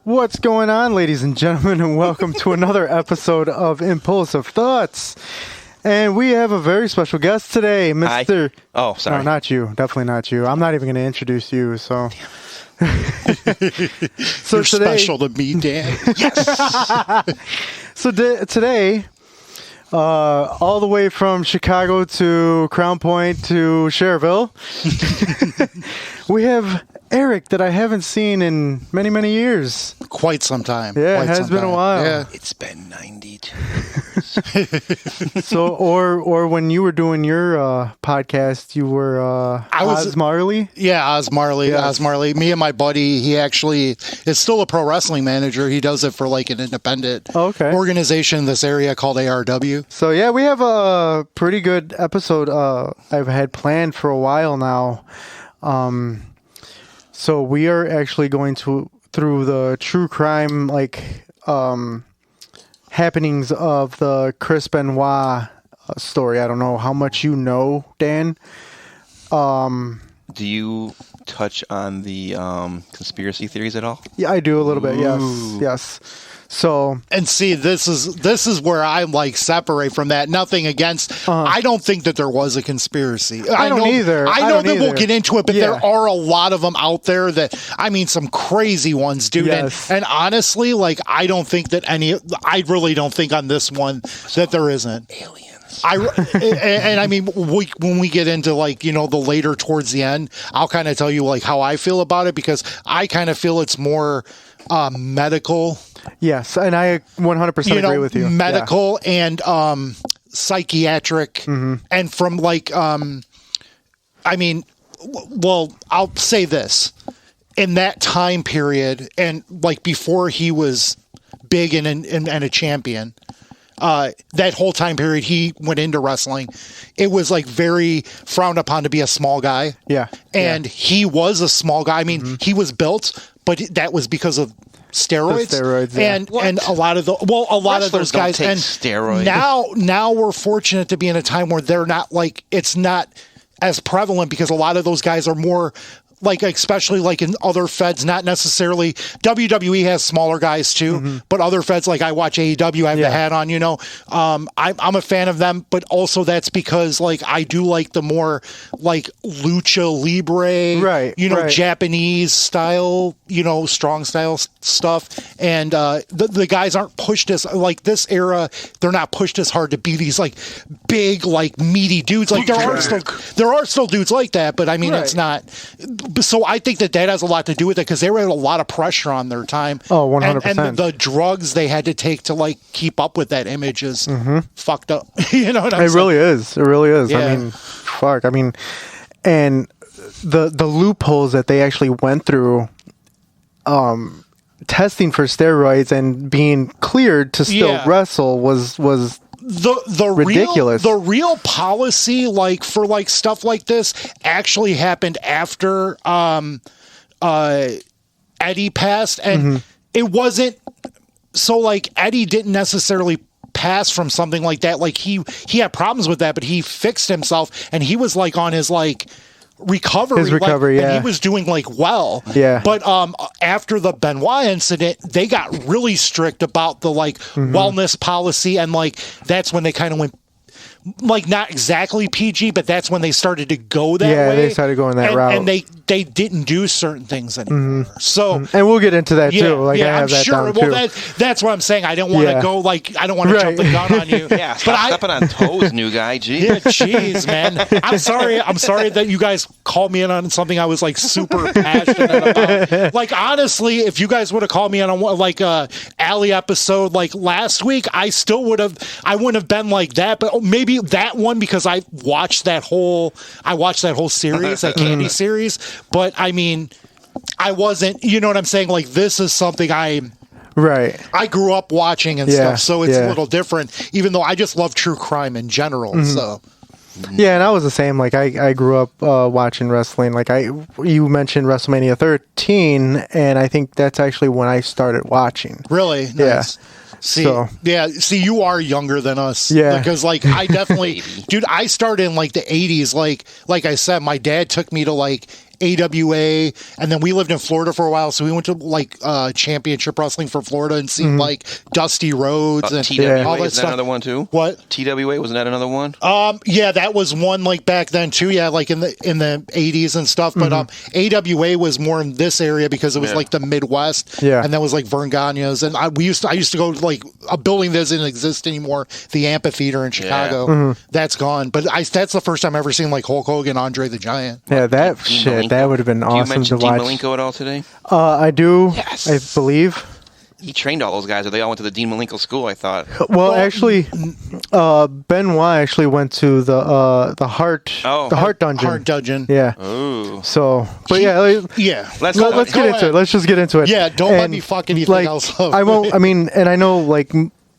What's going on, ladies and gentlemen, and welcome to another episode of Impulsive Thoughts. And we have a very special guest today, Mr. Oh, sorry. No, not you. Definitely not you. I'm not even going to introduce you, so... So you're today, special to me, Dan. Yes! So today, all the way from Chicago to Crown Point to Cherville, we have Eric that I haven't seen in many, many years. Quite some time. Yeah, it has been a while. Yeah. It's been 92 years. So, or when you were doing your podcast, you were Oz Marley? Yeah, Oz Marley. Yes. Oz Marley. Me and my buddy, he actually is still a pro wrestling manager. He does it for like an independent organization in this area called ARW. So, yeah, we have a pretty good episode I've had planned for a while now. So we are actually going through the true crime happenings of the Chris Benoit story. I don't know how much you know, Dan. Do you touch on the conspiracy theories at all? Yeah, I do a little bit. Yes. So, and see, this is where I like separate from that. Nothing against. I don't think that there was a conspiracy. I don't either. I know that we'll get into it, but there are a lot of them out there that, I mean, some crazy ones, dude. Yes. And honestly, like, I don't think that I really don't think on this one that there isn't. Aliens. And I mean, when we get into like, you know, the later towards the end, I'll kind of tell you like how I feel about it, because I kind of feel it's more medical. Yes, and I 100% agree with you. Medical and psychiatric, and from like, I mean, well, I'll say this: in that time period, and like before he was big and a champion, that whole time period he went into wrestling, it was like very frowned upon to be a small guy. Yeah, and he was a small guy. I mean, he was built, but that was because of steroids, and a lot of those guys don't take and steroids. Now we're fortunate to be in a time where they're not like, it's not as prevalent, because a lot of those guys are more like, especially like in other feds, not necessarily WWE has smaller guys too, but other feds, like I watch AEW, I have the hat on, you know, I'm a fan of them, but also that's because like I do like the more like lucha libre, Japanese style, you know, strong style stuff, and the guys aren't pushed as like this era. They're not pushed as hard to be these like big like meaty dudes. Like there are still dudes like that, but I mean it's not. So I think that has a lot to do with it, because they were at a lot of pressure on their time. Oh, 100%. And the drugs they had to take to like keep up with that image is fucked up. You know what I'm saying? It really is. Yeah. I mean, fuck. I mean, and the loopholes that they actually went through, testing for steroids and being cleared to still wrestle was the ridiculous. The real policy, like for like stuff like this, actually happened after Eddie passed, and it wasn't so like Eddie didn't necessarily pass from something like that. Like he had problems with that, but he fixed himself, and he was like on his like recovery, and he was doing like well. Yeah. But after the Benoit incident, they got really strict about the like wellness policy, and like that's when they kind of went like not exactly PG, but that's when they started to go that way. Yeah, they started going that route. And they didn't do certain things anymore. So, and we'll get into that too. Like I have I'm that sure. down too. Well, that's what I'm saying. I don't want to go like, I don't want to jump the gun on you. Yeah, stop stepping on toes, new guy. Gee. Yeah, jeez, man. I'm sorry that you guys called me in on something I was like super passionate about. Like honestly, if you guys would have called me in on like a Alli episode like last week, I wouldn't have been like that. But maybe that one, because I watched that whole series, that Candy series. But I mean, I wasn't, you know what I'm saying? Like, this is something I grew up watching and stuff, so it's a little different, even though I just love true crime in general, so. Yeah, and I was the same. Like, I grew up watching wrestling. Like, you mentioned WrestleMania 13, and I think that's actually when I started watching. Really? Nice. Yeah. See, you are younger than us. Yeah. Because, like, I definitely, dude, I started in, like, the 80s. Like I said, my dad took me to, like, AWA, and then we lived in Florida for a while, so we went to like championship wrestling for Florida and seen like Dusty Rhodes and TWA, all that was that stuff. another one too? What? TWA, wasn't that another one? Yeah, that was one like back then too. Yeah, like in the 80s and stuff. But AWA was more in this area because it was like the Midwest. Yeah, and that was like Vern Gagne's, and I used to go to like a building that doesn't exist anymore, the amphitheater in Chicago. Yeah. That's gone. But that's the first time I've ever seen like Hulk Hogan, Andre the Giant. Yeah, that shit. That would have been awesome to watch. Do you mention Dean Malenko at all today? I do. Yes. I believe. He trained all those guys, or they all went to the Dean Malenko school, I thought. Well, actually, Benoit actually went to the Heart Dungeon. Heart Dungeon. Yeah. Oh. So, but let's get into it. Let's just get into it. Yeah, don't let me fuck anything else up. I won't. I mean, and I know like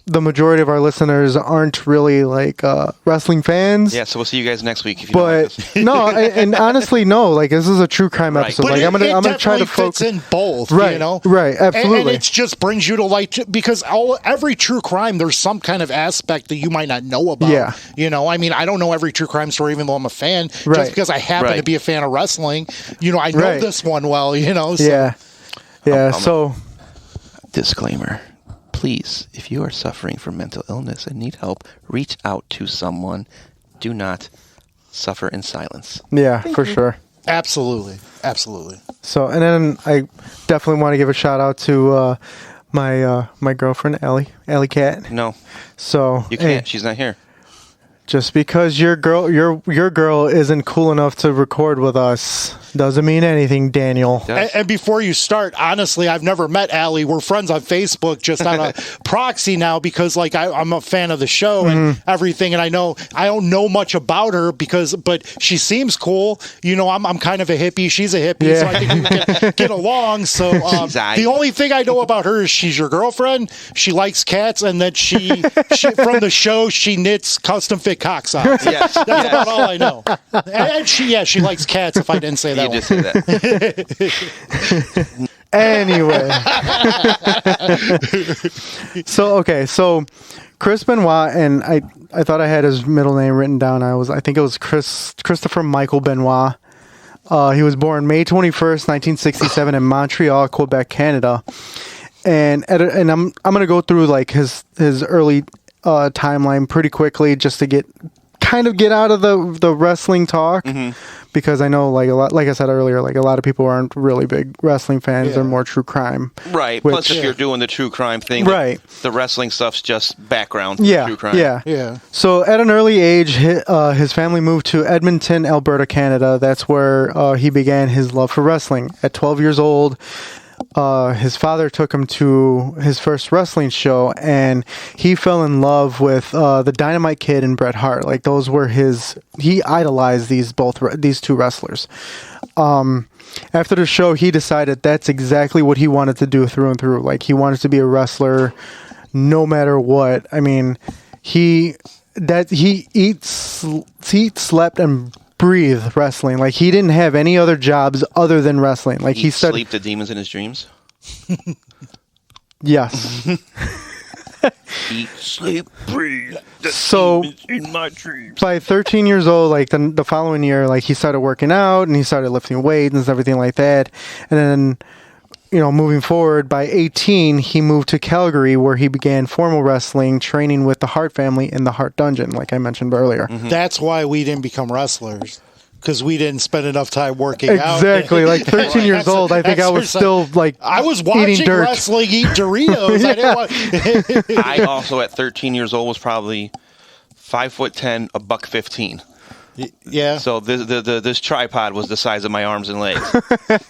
the majority of our listeners aren't really like wrestling fans. Yeah, so we'll see you guys next week. If you but no, and honestly, no. Like this is a true crime episode. But like I'm gonna try to focus in both. Right, you know? Right. Absolutely. And it just brings you to like because every true crime there's some kind of aspect that you might not know about. Yeah. You know, I mean, I don't know every true crime story even though I'm a fan. Right. Just because I happen to be a fan of wrestling. You know, I know this one well. You know. So. Yeah. Yeah. So. Disclaimer. Please, if you are suffering from mental illness and need help, reach out to someone. Do not suffer in silence. Yeah, for sure. Absolutely. So, and then I definitely want to give a shout out to my girlfriend, Alli Cat. No. So you can't. She's not here. Just because your girl isn't cool enough to record with us doesn't mean anything, Daniel. And before you start, honestly, I've never met Alli. We're friends on Facebook, just on a proxy now because, like, I'm a fan of the show and everything, and I don't know much about her but she seems cool. You know, I'm kind of a hippie. She's a hippie, so I think we can get along. So the only thing I know about her is she's your girlfriend. She likes cats, and that she from the show she knits custom fit cock socks. Yes, that's about all I know. And she likes cats. If I didn't say that. You just said that. Anyway. So Chris Benoit, and I thought I had his middle name written down. I think it was Christopher Michael Benoit. He was born May 21st, 1967 in Montreal, Quebec, Canada. And I'm going to go through like his early timeline pretty quickly just to get out of the wrestling talk. Because I know, like I said earlier, like a lot of people aren't really big wrestling fans; they're more true crime. Right. Plus, if you're doing the true crime thing, right, the wrestling stuff's just background. True crime. Yeah. So at an early age, his family moved to Edmonton, Alberta, Canada. That's where he began his love for wrestling. At 12 years old, his father took him to his first wrestling show, and he fell in love with the Dynamite Kid and Bret Hart. Like those were he idolized these two wrestlers. After the show, he decided that's exactly what he wanted to do through and through. Like he wanted to be a wrestler, no matter what. I mean, he eats, slept, and breathe wrestling. Like he didn't have any other jobs other than wrestling. Like he said, sleep the demons in his dreams. Yes. Eat, sleep, breathe. So in my dreams. By 13 years old, like the following year, like he started working out and he started lifting weights and everything like that. And then, moving forward, by 18, he moved to Calgary where he began formal wrestling, training with the Hart family in the Hart Dungeon, like I mentioned earlier. That's why we didn't become wrestlers. Because we didn't spend enough time working out. Exactly. Like 13 years old, I think I was still like I was watching wrestling eat Doritos. I also at 13 years old was probably 5'10", $115. Yeah. So this tripod was the size of my arms and legs.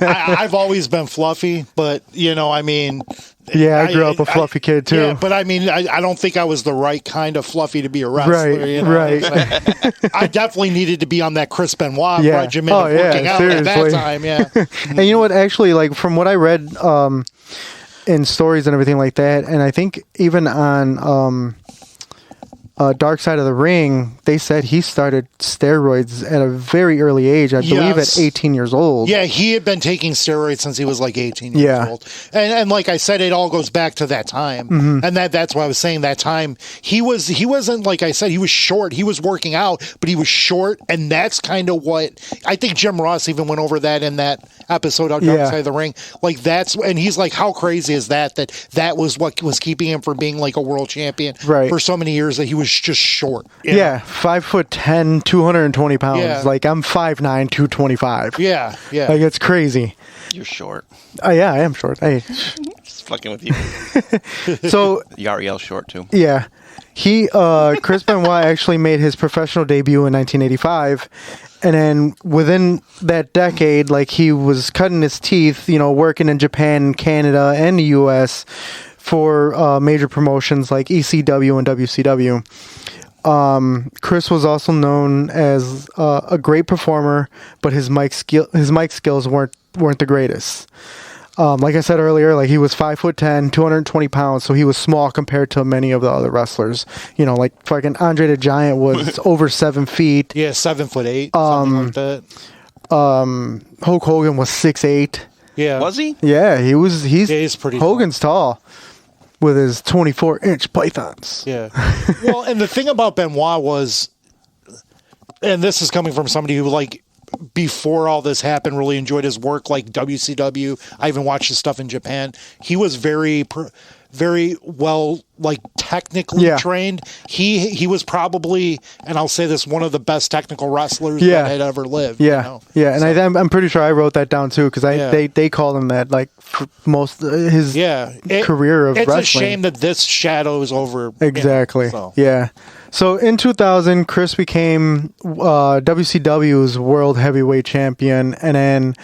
I've always been fluffy, but I mean. Yeah, I grew up a fluffy kid too. Yeah, but I mean, I don't think I was the right kind of fluffy to be a wrestler. Right. I definitely needed to be on that Chris Benoit Yeah. regimen of working out at that time. Yeah. And you know what? Actually, like from what I read in stories and everything like that, and I think even on Dark Side of the Ring, they said he started steroids at a very early age. I believe at 18 years old. Yeah, he had been taking steroids since he was like 18 years old. And like I said, it all goes back to that time. And that's why I was saying that time. He wasn't, like I said, he was short. He was working out, but he was short. And that's kind of what I think Jim Ross even went over that in that episode of Dark Side of the Ring. Like and he's like, how crazy is that was what was keeping him from being like a world champion for so many years, that he was just short. Yeah, 5'10", 220 pounds. Yeah. Like I'm 5'9", 225. Yeah. Like it's crazy. You're short. Yeah, I am short. Hey. Just fucking with you. So Yariel's short too. Yeah. Chris Benoit actually made his professional debut in 1985. And then within that decade, like he was cutting his teeth, working in Japan, Canada, and the U.S. for major promotions like ECW and WCW. Chris was also known as a great performer, but his mic skills weren't the greatest. Like I said earlier, like he was 5'10", 220 pounds, so he was small compared to many of the other wrestlers. Like fucking Andre the Giant was over 7 feet. Yeah, 7'8", something like that. Hulk Hogan was 6'8". Yeah, was he? Yeah, he's pretty. Hogan's tall with his 24-inch pythons. Yeah. Well, and the thing about Benoit was, and this is coming from somebody who like, before all this happened, really enjoyed his work, like WCW. I even watched his stuff in Japan. He was very well, like technically trained. He was probably, and I'll say this, one of the best technical wrestlers that had ever lived. Yeah, and so, I'm pretty sure I wrote that down too, because they called him that like for most of his career of wrestling. It's a shame that this shadows over. Exactly. So. Yeah. So in 2000, Chris became WCW's World Heavyweight Champion, and then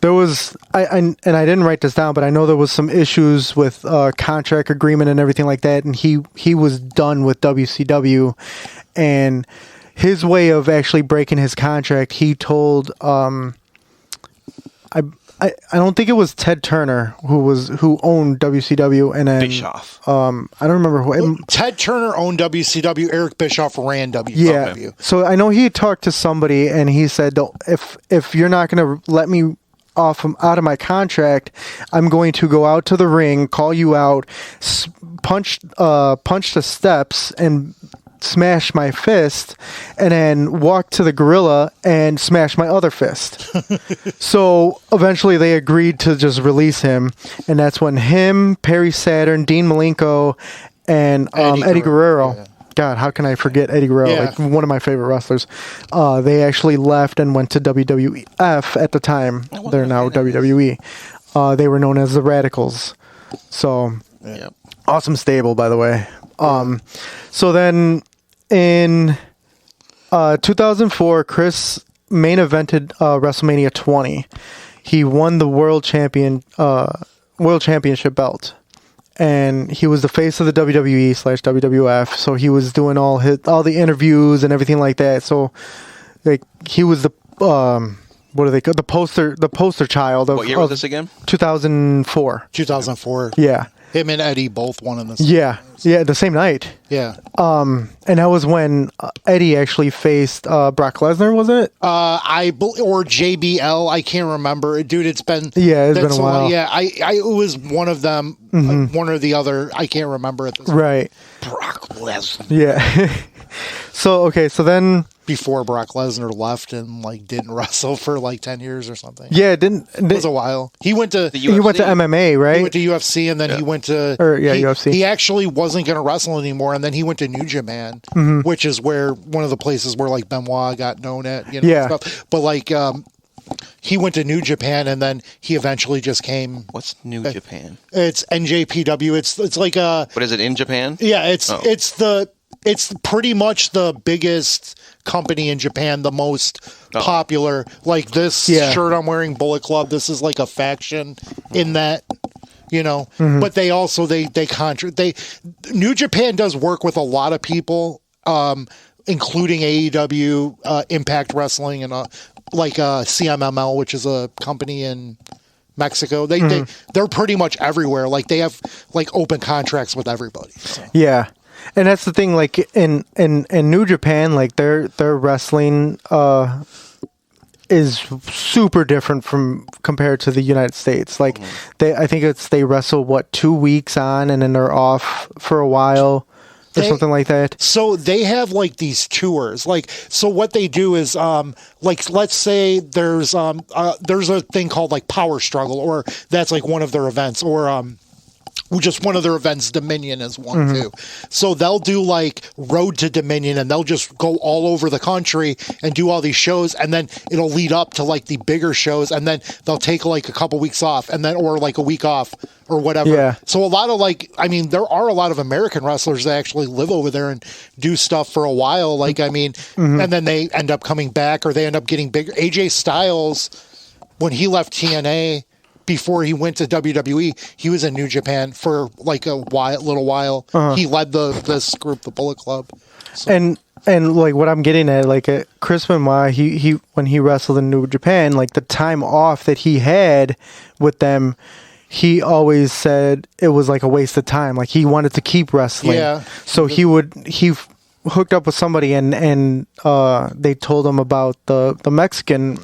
there was I didn't write this down, but I know there was some issues with contract agreement and everything like that, and he was done with WCW, and his way of actually breaking his contract, he told I don't think it was Ted Turner who owned WCW, and then Bischoff. I don't remember who. Ted Turner owned WCW. Eric Bischoff ran WCW. Yeah. So I know he talked to somebody, and he said, if you're not going to let me out of my contract, I'm going to go out to the ring, call you out, punch the steps, and smash my fist, and then walk to the gorilla and smash my other fist. So eventually they agreed to just release him, and that's when him, Perry Saturn, Dean Malenko, and Eddie Guerrero. God, how can I forget Eddie Guerrero? Like one of my favorite wrestlers. They actually left and went to WWF at the time. They're now WWE. They were known as the Radicals. So awesome stable, by the way. So then in 2004, Chris main evented WrestleMania 20. He won the world championship belt, and he was the face of the WWE/WWF. So he was doing all the interviews and everything like that. So like he was the what do they call the poster child of. What year was this again? 2004. 2004. Yeah. Him and Eddie both won in the same Yeah, the same night. Yeah. And that was when Eddie actually faced Brock Lesnar, was it? Or JBL, I can't remember. Dude, it's been been a while. Yeah, it was one of them, one or the other. I can't remember at this point. Right. Brock Lesnar. Yeah. So then before Brock Lesnar left and like didn't wrestle for like 10 years or something. Yeah, it was a while. He went to MMA, right? He went to UFC, and then he went to UFC. He actually wasn't going to wrestle anymore, and then he went to New Japan, which is where one of the places where like Benoit got known at, stuff. But like he went to New Japan, and then he eventually just came. What's New Japan? It's NJPW. It's like a. What is it in Japan? Yeah, it's the it's pretty much the biggest company in Japan, the most popular. Like this shirt I'm wearing, Bullet Club, this is like a faction in that, you know. But they also New Japan does work with a lot of people, including AEW, Impact Wrestling, and like CMML, which is a company in Mexico. They're pretty much everywhere. Like they have like open contracts with everybody. So. Yeah. And that's the thing, like in New Japan, like their wrestling is super different from compared to the United States. Like I think they wrestle 2 weeks on and then they're off for a while or something like that. So they have like these tours. Like so what they do is like let's say there's a thing called like Power Struggle, or that's like one of their events, or just one of their events, Dominion is one too. So they'll do like Road to Dominion, and they'll just go all over the country and do all these shows, and then it'll lead up to like the bigger shows, and then they'll take like a couple weeks off, and then or like a week off or whatever. Yeah. So a lot of there are a lot of American wrestlers that actually live over there and do stuff for a while. Like and then they end up coming back, or they end up getting bigger. AJ Styles, when he left TNA. Before he went to WWE, he was in New Japan for like a little while. He led this group, the Bullet Club. So. And like what I'm getting at, like Chris Benoit, he when he wrestled in New Japan, like the time off that he had with them, he always said it was like a waste of time. Like he wanted to keep wrestling. Yeah. So he hooked up with somebody and they told him about the Mexican.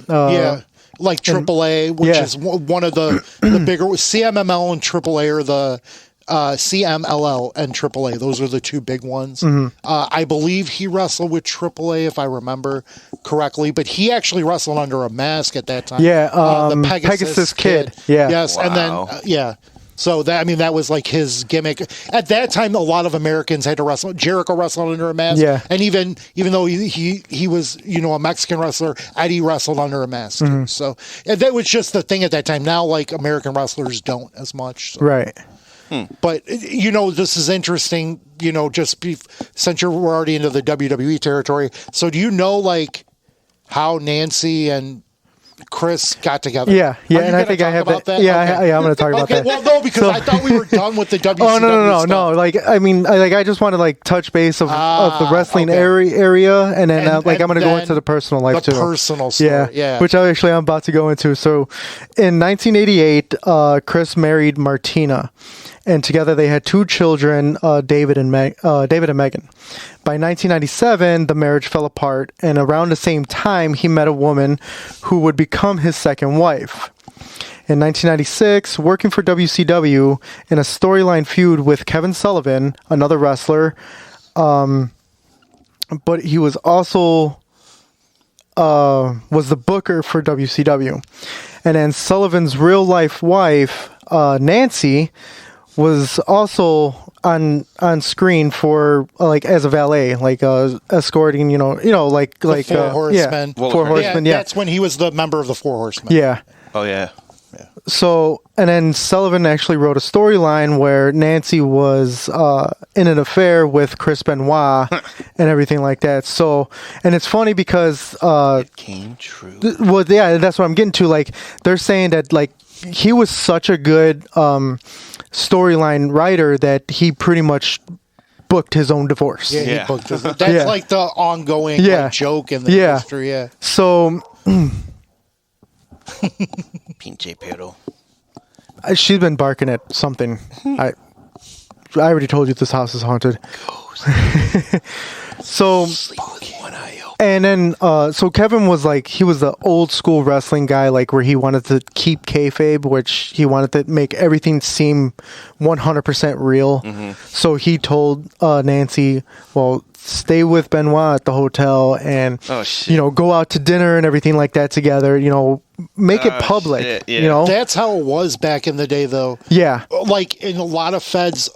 Like AAA, which is one of the bigger CMML and AAA are the CMLL and AAA. Those are the two big ones. I believe he wrestled with AAA, if I remember correctly, but he actually wrestled under a mask at that time. Yeah, the Pegasus Kid. Yeah. Yes, wow. And then So that was like his gimmick. At that time, a lot of Americans had to wrestle. Jericho wrestled under a mask. Yeah. And even though he was, a Mexican wrestler, Eddie wrestled under a mask. Too. So that was just the thing at that time. Now, like, American wrestlers don't as much. So. Right. But, this is interesting, since we're already into the WWE territory. So do you know, like, how Nancy and Chris got together? Yeah, and I think I have that. Yeah, okay. I'm going to talk about that. Well, no, because I thought we were done with the WCW. Oh no. Like, I mean, I just want to like touch base of the wrestling area, and then I'm going to go into the personal life too. The personal story, yeah. Which I'm about to go into. So, in 1988, Chris married Martina, and together they had two children, David and Megan. By 1997, the marriage fell apart, and around the same time, he met a woman who would become his second wife. In 1996, working for WCW in a storyline feud with Kevin Sullivan, another wrestler, but he was also was the booker for WCW. And then Sullivan's real-life wife, Nancy, was also on screen for like as a valet, like escorting, like Four Horsemen. Four Horsemen. Yeah, that's when he was the member of the Four Horsemen. Yeah. Oh yeah. So, and then Sullivan actually wrote a storyline where Nancy was in an affair with Chris Benoit and everything like that. So, and it's funny because it came true. That's what I'm getting to. Like, they're saying that like he was such a good storyline writer that he pretty much booked his own divorce. Yeah, he booked his. That's like the ongoing joke in the industry. Yeah. So. Pinche pero. She's been barking at something. I already told you this house is haunted. So, and then, so Kevin was like, he was the old school wrestling guy, like where he wanted to keep kayfabe, which he wanted to make everything seem 100% real. So he told Nancy, well, stay with Benoit at the hotel and, go out to dinner and everything like that together, make it public, That's how it was back in the day, though. Yeah. Like, in a lot of feds,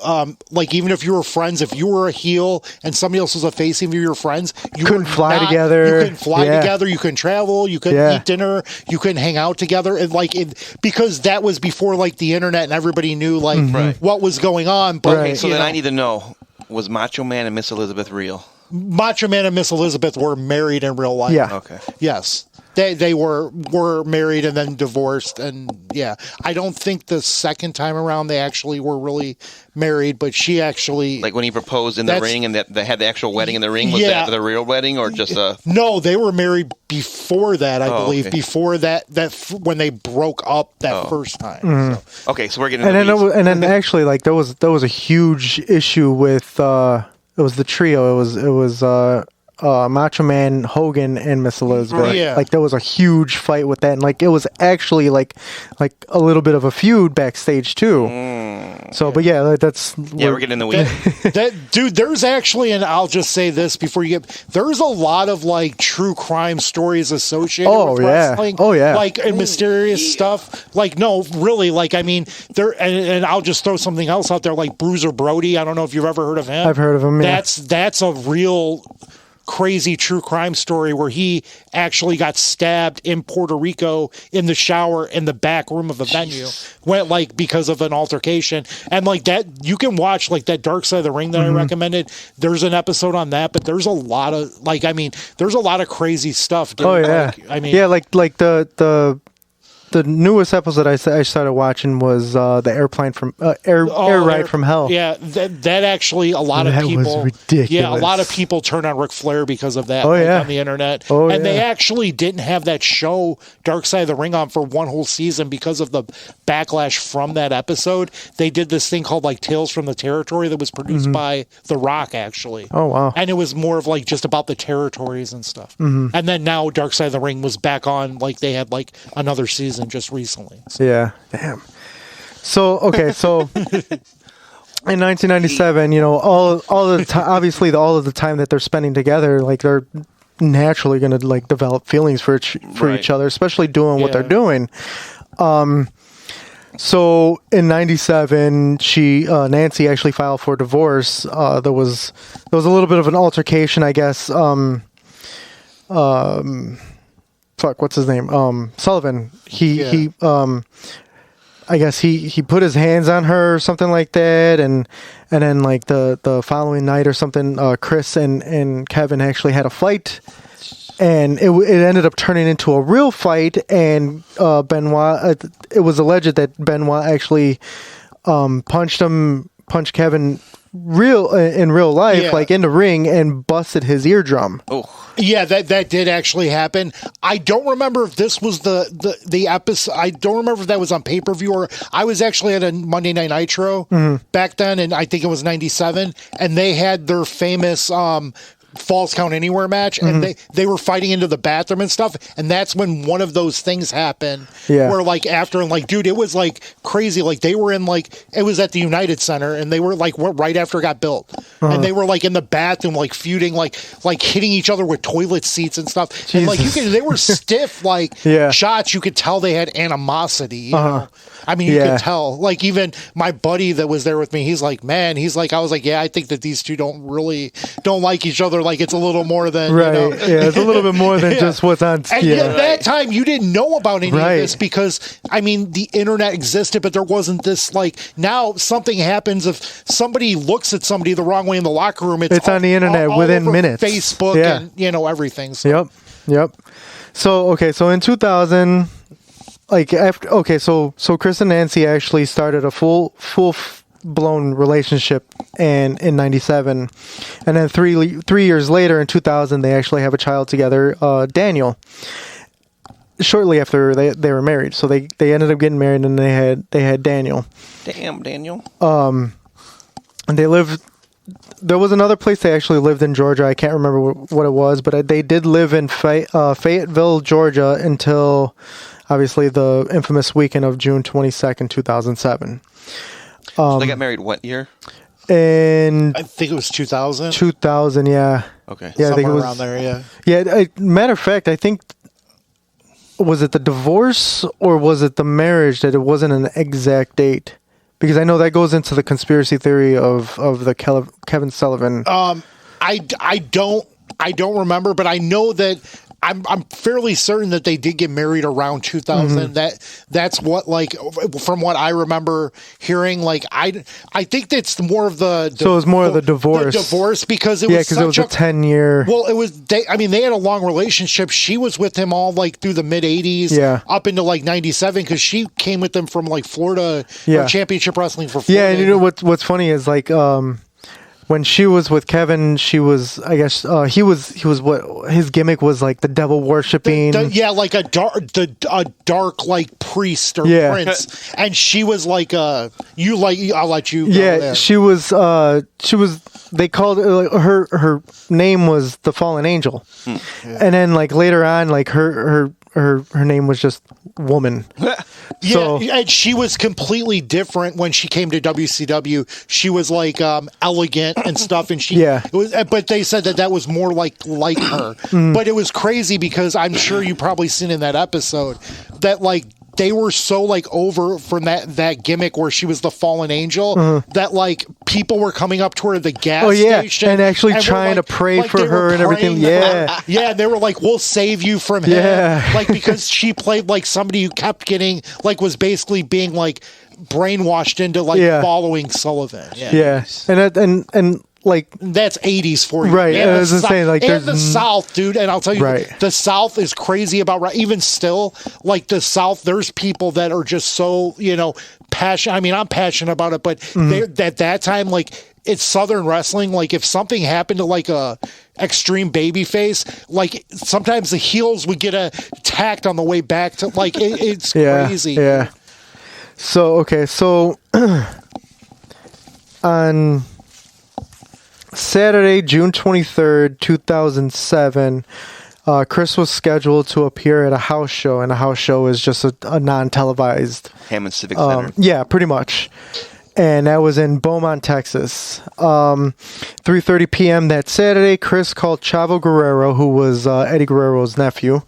like, even if you were friends, if you were a heel and somebody else was a face, even if you were friends, you couldn't fly together. You couldn't fly together. You couldn't travel. You couldn't eat dinner. You couldn't hang out together. And, like, because that was before, like, the internet and everybody knew, like, what was going on. But, Okay, so then I need to know. Was Macho Man and Miss Elizabeth real? Macho Man and Miss Elizabeth were married in real life. Yeah. Okay. Yes. They were married and then divorced, and yeah, I don't think the second time around they actually were really married, but she actually Like when he proposed in the ring and that they had the actual wedding in the ring, was that the real wedding or just a? No, they were married before that, I believe. Okay. Before that when they broke up that first time. So. Okay, so we're getting. And then actually, like there was a huge issue with it was the trio. It was Macho Man, Hogan, and Miss Elizabeth. Yeah. Like there was a huge fight with that, and like it was actually like a little bit of a feud backstage too. So, but yeah, that's we're getting in the weeds. Dude, there's actually, and I'll just say this before you get, there's a lot of like true crime stories associated with wrestling. Oh yeah. Like and mysterious stuff. Like, no, really, like, I mean, there, and I'll just throw something else out there, like Bruiser Brody. I don't know if you've ever heard of him. I've heard of him, yeah. That's a real crazy true crime story where he actually got stabbed in Puerto Rico in the shower in the back room of a venue, went like because of an altercation. And like that, you can watch like that Dark Side of the Ring that I recommended. There's an episode on that, but there's a lot of like, I mean, there's a lot of crazy stuff. Dude. Oh yeah. Like, I mean, yeah, like the newest episode I started watching was the airplane from air ride from hell. Yeah, that actually a lot of That people. was ridiculous. Yeah, a lot of people turn on Ric Flair because of that. Oh, yeah. On the internet. Oh, and they yeah. actually didn't have that show Dark Side of the Ring on for one whole season because of the backlash from that episode. They did this thing called like Tales from the Territory that was produced by The Rock actually. Oh wow. And it was more of like just about the territories and stuff. And then now Dark Side of the Ring was back on, like they had like another season just recently. So. Yeah. Damn. So okay, so in 1997, you know, all the time, obviously, all of the time that they're spending together, like they're naturally going to like develop feelings for each other, especially doing what they're doing. So in 97, Nancy actually filed for divorce. There was a little bit of an altercation, I guess. What's his name? Sullivan. He I guess he put his hands on her or something like that, and then like the following night or something, Chris and Kevin actually had a fight, and it ended up turning into a real fight, and Benoit. It was alleged that Benoit actually punched Kevin in real life, like in the ring, and busted his eardrum. Oh. Yeah, that did actually happen. I don't remember if this was the episode. I don't remember if that was on pay-per-view or I was actually at a Monday Night Nitro back then, and I think it was 97, and they had their famous Falls Count Anywhere match, and they were fighting into the bathroom and stuff, and that's when one of those things happened where like after, and like, dude, it was like crazy. Like they were in like, it was at the United Center, and they were like right after it got built, and they were like in the bathroom like feuding, like hitting each other with toilet seats and stuff. Jesus. And like they were stiff like shots. You could tell they had animosity, you know? I mean, you could tell. Like even my buddy that was there with me, he's like, man, I was like, yeah, I think that these two don't like each other. Like it's a little more than right. You know? Yeah, it's a little bit more than just what's on. And at that time, you didn't know about any of this because I mean, the internet existed, but there wasn't this like now. Something happens if somebody looks at somebody the wrong way in the locker room. It's on the internet all within over minutes. Facebook and everything. So. Yep. So so in 2000. Like after, so Chris and Nancy actually started a full blown relationship in 97, and then three years later in 2000 they actually have a child together, Daniel. Shortly after they were married, so they ended up getting married, and they had Daniel. Damn, Daniel. And they lived. There was another place they actually lived in Georgia. I can't remember what it was, but they did live in Fayetteville, Georgia, until obviously the infamous weekend of June 22nd, 2007. So they got married what year? And I think it was 2000. 2000, yeah. Okay. Yeah, I think it was around there, yeah. Yeah, matter of fact, I think, was it the divorce or was it the marriage that it wasn't an exact date? Because I know that goes into the conspiracy theory of the Kevin Sullivan. I don't remember, but I know that I'm fairly certain that they did get married around 2000. That's what, like, from what I remember hearing. Like, I think that's more of the so it was more of the divorce. The divorce, because it Yeah, was because it was a 10-year. Well, it was. They had a long relationship. She was with him all like through the mid '80s, up into like '97, because she came with them from like Florida, or Championship Wrestling for Florida. Yeah, and you know what's funny is like when she was with Kevin, she was, I guess, he was what his gimmick was, like the devil worshipping. Like a dark like priest or prince, and she was like I'll let you. Yeah, she was. They called her name was the Fallen Angel, and then like later on, like her name was just Woman. So, and she was completely different when she came to WCW. She was like elegant and stuff, and it was, but they said that was more like her. But it was crazy, because I'm sure you probably seen in that episode that like they were so like over from that gimmick where she was the fallen angel that like people were coming up to her at the gas station and actually trying to pray for her and everything. And they were like, "We'll save you from him," like, because she played like somebody who kept getting like, was basically being like brainwashed into like following Sullivan. And like that's 80s for you, right? I was just saying, like, and the South, dude. And I'll tell you, the South is crazy about even still. Like the South, there's people that are just so passionate. I mean, I'm passionate about it, but at that time, like, it's Southern wrestling. Like, if something happened to like a extreme babyface, like sometimes the heels would get attacked on the way back to like it's crazy. Yeah. So on Saturday, June 23rd, 2007, Chris was scheduled to appear at a house show, and a house show is just a non-televised Hammond Civic Center. Yeah, pretty much. And that was in Beaumont, Texas. 3:30 p.m. that Saturday, Chris called Chavo Guerrero, who was Eddie Guerrero's nephew,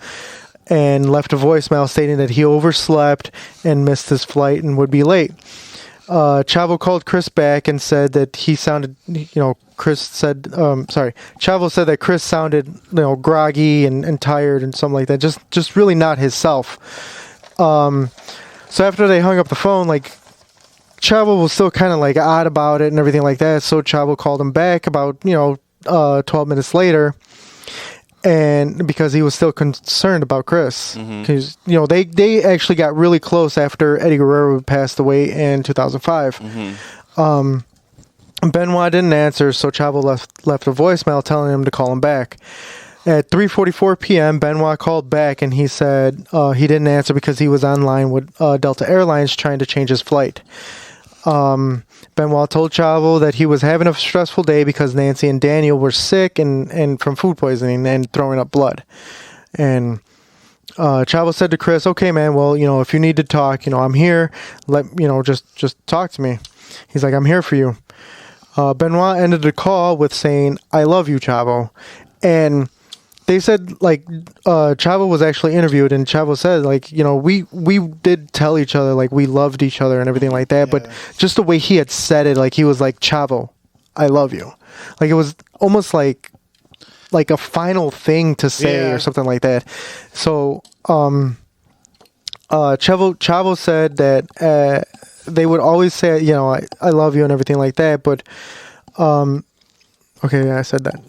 and left a voicemail stating that he overslept and missed his flight and would be late. Chavo called Chris back and said that he sounded, Chavo said that Chris sounded, groggy and tired and something like that. Just really not himself. So after they hung up the phone, like, Chavo was still kind of like odd about it and everything like that. So Chavo called him back about, 12 minutes later. And because he was still concerned about Chris, because they actually got really close after Eddie Guerrero passed away in 2005. Benoit didn't answer, so Chavo left a voicemail telling him to call him back. At 3:44 p.m., Benoit called back and he said he didn't answer because he was online with Delta Airlines trying to change his flight. Benoit told Chavo that he was having a stressful day because Nancy and Daniel were sick and from food poisoning and throwing up blood. And Chavo said to Chris, "Okay, man, well, if you need to talk, I'm here. Just talk to me." He's like, "I'm here for you." Benoit ended the call with saying, "I love you, Chavo." And they said, like, Chavo was actually interviewed, and Chavo said, like, we did tell each other, like, we loved each other and everything like that, but just the way he had said it, like, he was like, "Chavo, I love you." Like, it was almost like a final thing to say or something like that. So, Chavo said that they would always say, I love you and everything like that, but, okay, I said that.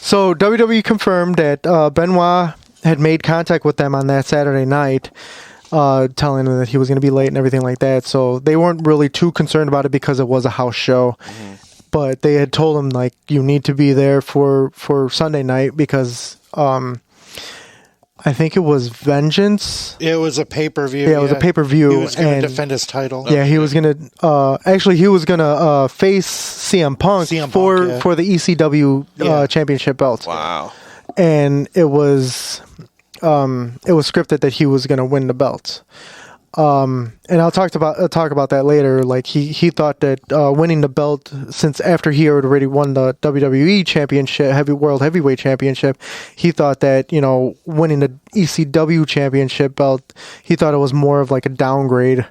So WWE confirmed that Benoit had made contact with them on that Saturday night, telling them that he was going to be late and everything like that. So they weren't really too concerned about it because it was a house show. But they had told him, like, you need to be there for Sunday night because I think it was Vengeance. It was a pay-per-view. Yeah, it was a pay-per-view. He was going to defend his title. Yeah, he was going to... actually, he was going to face CM Punk, for the ECW championship belt. Wow. And it was scripted that he was going to win the belt. And I'll talk about that later. Like, he thought that winning the belt, since after he had already won the WWE championship, World Heavyweight Championship, he thought that winning the ECW championship belt, he thought it was more of like a downgrade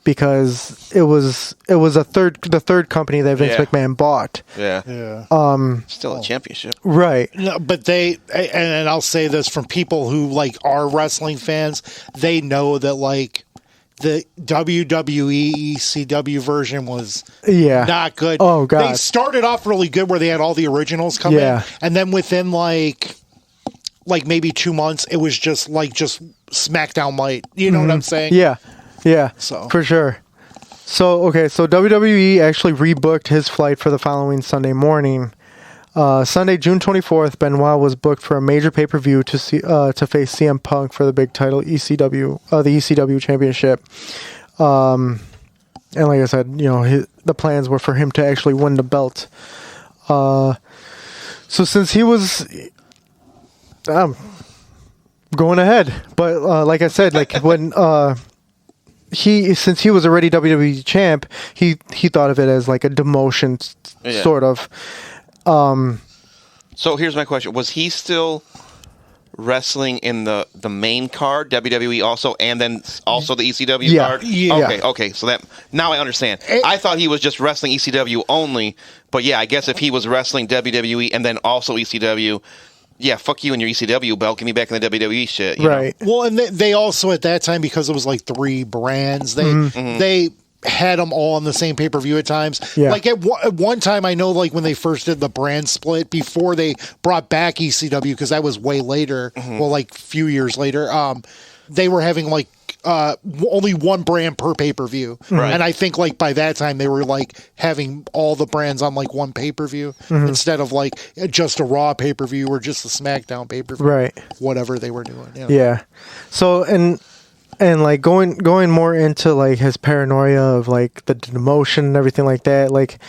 because it was the third company that Vince McMahon bought. Yeah. Still a championship. Right. No, but and I'll say this from people who like are wrestling fans, they know that like the WWE ECW version was not good. Oh god. They started off really good where they had all the originals come in, and then within like maybe 2 months it was just SmackDown light. You know what I'm saying? Yeah. So for sure. So WWE actually rebooked his flight for the following Sunday morning. Sunday, June 24th, Benoit was booked for a major pay-per-view to face CM Punk for the big title the ECW Championship. And like I said, the plans were for him to actually win the belt. So since he was, going ahead, but like I said, like when since he was already WWE champ, he thought of it as like a demotion, sort of. So here's my question: was he still wrestling in the main card, WWE also, and then also the ECW card? Yeah. Okay. So that now I understand. I thought he was just wrestling ECW only, but yeah, I guess if he was wrestling WWE and then also ECW, yeah, fuck you and your ECW belt. Get me back in the WWE shit. You right. know? Well, and they also at that time, because it was like 3 brands, they had them all on the same pay-per-view at times. Yeah. Like at one time, I know like when they first did the brand split before they brought back ECW, because that was way later, well, like a few years later, they were having like only one brand per pay-per-view. Right. And I think like by that time they were like having all the brands on like one pay-per-view instead of like just a Raw pay-per-view or just a SmackDown pay-per-view. Right. Whatever they were doing. Yeah. So, and like going more into like his paranoia of like the demotion and everything like that, like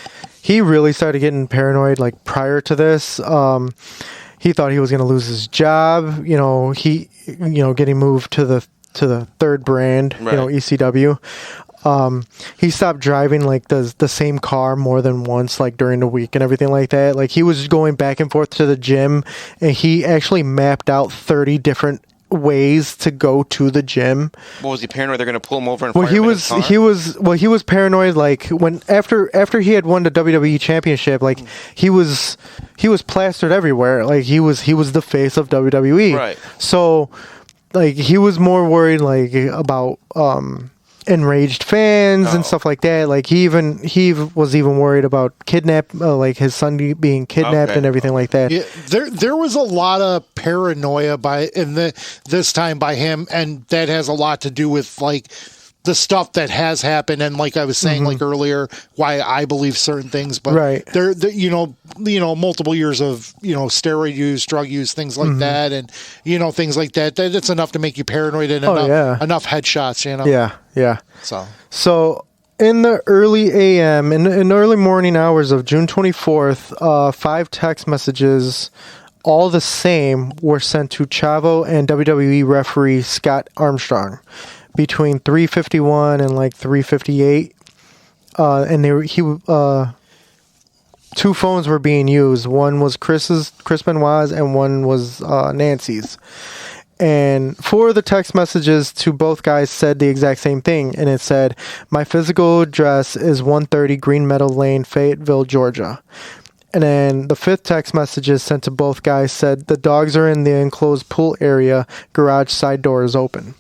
he really started getting paranoid like prior to this. He thought he was going to lose his job, getting moved to the third brand, ECW. He stopped driving like the same car more than once, like during the week and everything like that. Like he was going back and forth to the gym, and he actually mapped out 30 different ways to go to the gym. What was he paranoid? They're going to pull him over and well, fire him in his car? he was paranoid. Like when after he had won the WWE Championship, like he was plastered everywhere. Like he was the face of WWE. Right. So like he was more worried like about enraged fans and stuff like that. Like he was even worried about like his son being kidnapped and everything like that. Yeah, there was a lot of paranoia this time by him, and that has a lot to do with like the stuff that has happened, and like I was saying like earlier, why I believe certain things. But there multiple years of steroid use, drug use, things like that, and things like that. That's enough to make you paranoid, and enough headshots. Yeah. So in the early AM, in the early morning hours of June 24th, 5 text messages, all the same, were sent to Chavo and WWE referee Scott Armstrong between 3:51 and like 3:58, and 2 phones were being used. One was Chris Benoit's, and one was Nancy's. And 4 of the text messages to both guys said the exact same thing, and it said, "My physical address is 130 Green Meadow Lane, Fayetteville, Georgia." And then the 5th text messages sent to both guys said, "The dogs are in the enclosed pool area. Garage side door is open."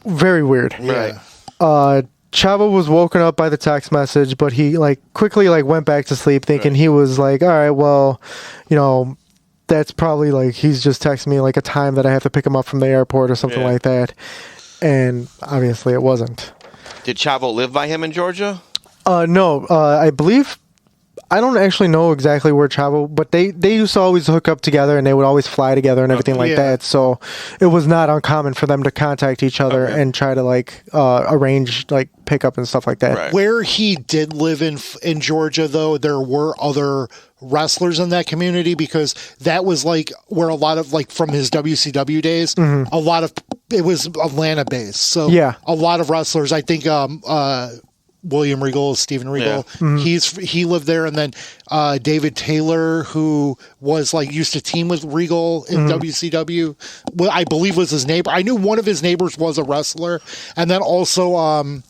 Very weird. Right. Chavo was woken up by the text message, but he like quickly like went back to sleep, thinking he was like, all right, well, that's probably like he's just texting me like a time that I have to pick him up from the airport or something like that. And obviously it wasn't. Did Chavo live by him in Georgia? No, I believe. I don't actually know exactly where Chavo, but they used to always hook up together, and they would always fly together and everything like that. So it was not uncommon for them to contact each other and try to like arrange like pickup and stuff like that. Right. Where he did live in Georgia, though, there were other wrestlers in that community, because that was like where a lot of like from his WCW days, a lot of it was Atlanta based. So a lot of wrestlers, I think William Regal, Steven Regal. Yeah. He lived there, and then David Taylor, who was used to team with Regal in WCW, I believe was his neighbor. I knew one of his neighbors was a wrestler, and then also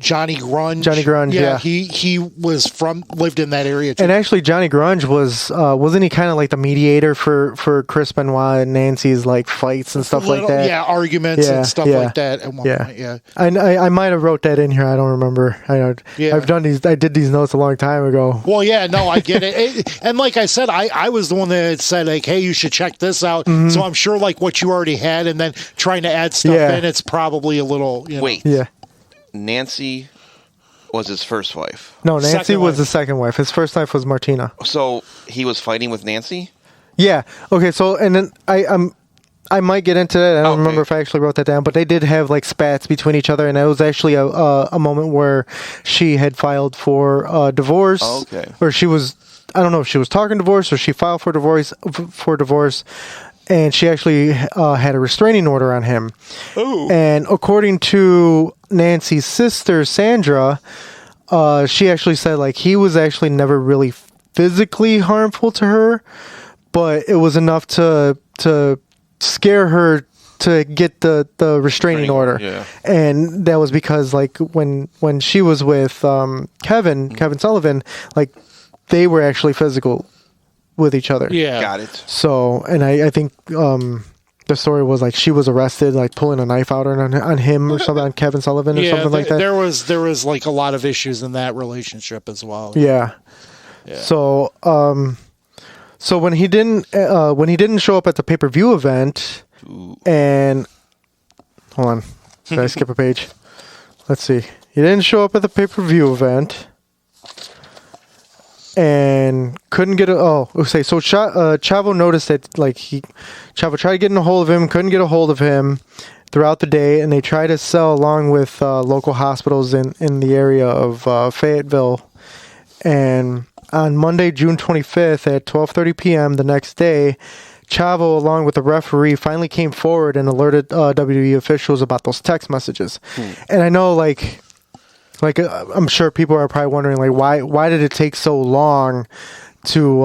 Johnny Grunge. Johnny Grunge, yeah. He lived in that area too. And actually, Johnny Grunge wasn't he kind of like the mediator for Chris Benoit and Nancy's fights and stuff like that? Yeah, arguments and stuff like that at one point, yeah. I might have wrote that in here. I don't remember. I've done these. I did these notes a long time ago. Well, yeah, no, I get it. And like I said, I was the one that said hey, you should check this out. So I'm sure what you already had, and then trying to add stuff in, it's probably a little. Wait. Yeah. Nancy was his first wife. No, Nancy was the second wife. His first wife was Martina. So he was fighting with Nancy? Yeah. Okay. So and then I might get into that. I don't remember if I actually wrote that down, but they did have spats between each other, and it was actually a moment where she had filed for divorce. Oh, okay. Or she was. I don't know if she was talking divorce or she filed for divorce. And she actually had a restraining order on him. Ooh. And according to Nancy's sister, Sandra, she actually said he was actually never really physically harmful to her, but it was enough to scare her to get the restraining order. Yeah. And that was because when she was with Kevin Sullivan, they were actually physical with each other. Yeah. Got it. So, and I think the story was she was arrested, pulling a knife out on him or something, on Kevin Sullivan or something like that. There was a lot of issues in that relationship as well. Yeah. So, so when he didn't show up at the pay-per-view event, and hold on, did I skip a page? Let's see. He didn't show up at the pay-per-view event. And couldn't get so Chavo noticed that Chavo tried getting a hold of him, couldn't get a hold of him throughout the day, and they tried to sell along with local hospitals in the area of Fayetteville. And on Monday, June 25th at 12:30 p.m. the next day, Chavo, along with the referee, finally came forward and alerted WWE officials about those text messages. And I know I'm sure people are probably wondering why did it take so long to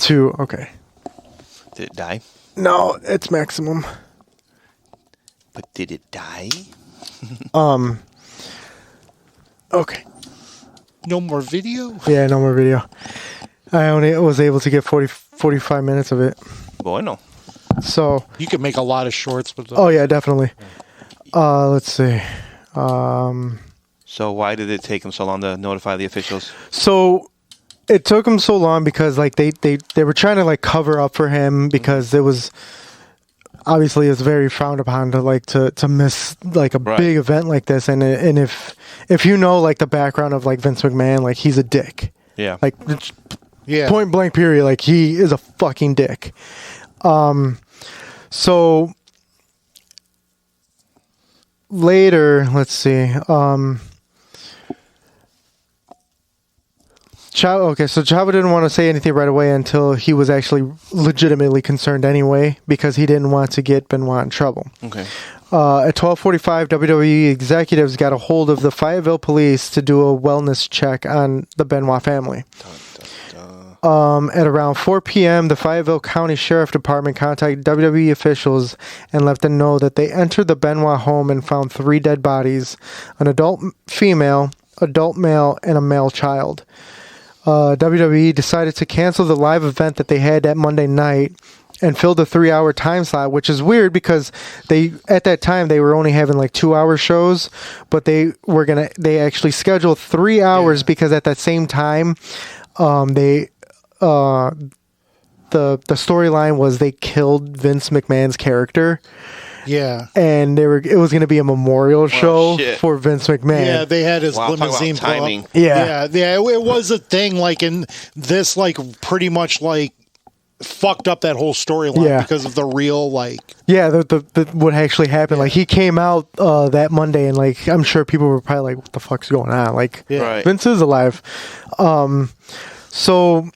okay. Did it die? No, it's maximum. But did it die? Okay. No more video? Yeah, no more video. I only was able to get 45 minutes of it. Bueno. So you could make a lot of shorts with that. Oh yeah, definitely. Let's see. So why did it take them so long to notify the officials? So it took them so long because they were trying to cover up for him because it was obviously it's very frowned upon to miss a big event like this, and if you know the background of Vince McMahon, he's a dick. Yeah. Point blank period, he is a fucking dick. So later, let's see. Chavo didn't want to say anything right away until he was actually legitimately concerned anyway, because he didn't want to get Benoit in trouble. Okay. At 12:45, WWE executives got a hold of the Fayetteville police to do a wellness check on the Benoit family. At around 4 p.m., the Fayetteville County Sheriff Department contacted WWE officials and let them know that they entered the Benoit home and found 3 dead bodies: an adult female, adult male, and a male child. WWE decided to cancel the live event that they had that Monday night and filled the 3-hour time slot, which is weird because at that time they were only having 2-hour shows, but they actually scheduled 3 hours because at that same time, the storyline was they killed Vince McMahon's character. Yeah. And it was going to be a memorial show for Vince McMahon. Yeah, they had his limousine timing. Yeah. It was a thing in this pretty much fucked up that whole storyline because of the real the what actually happened. He came out that Monday and I'm sure people were probably what the fuck's going on? Vince is alive. So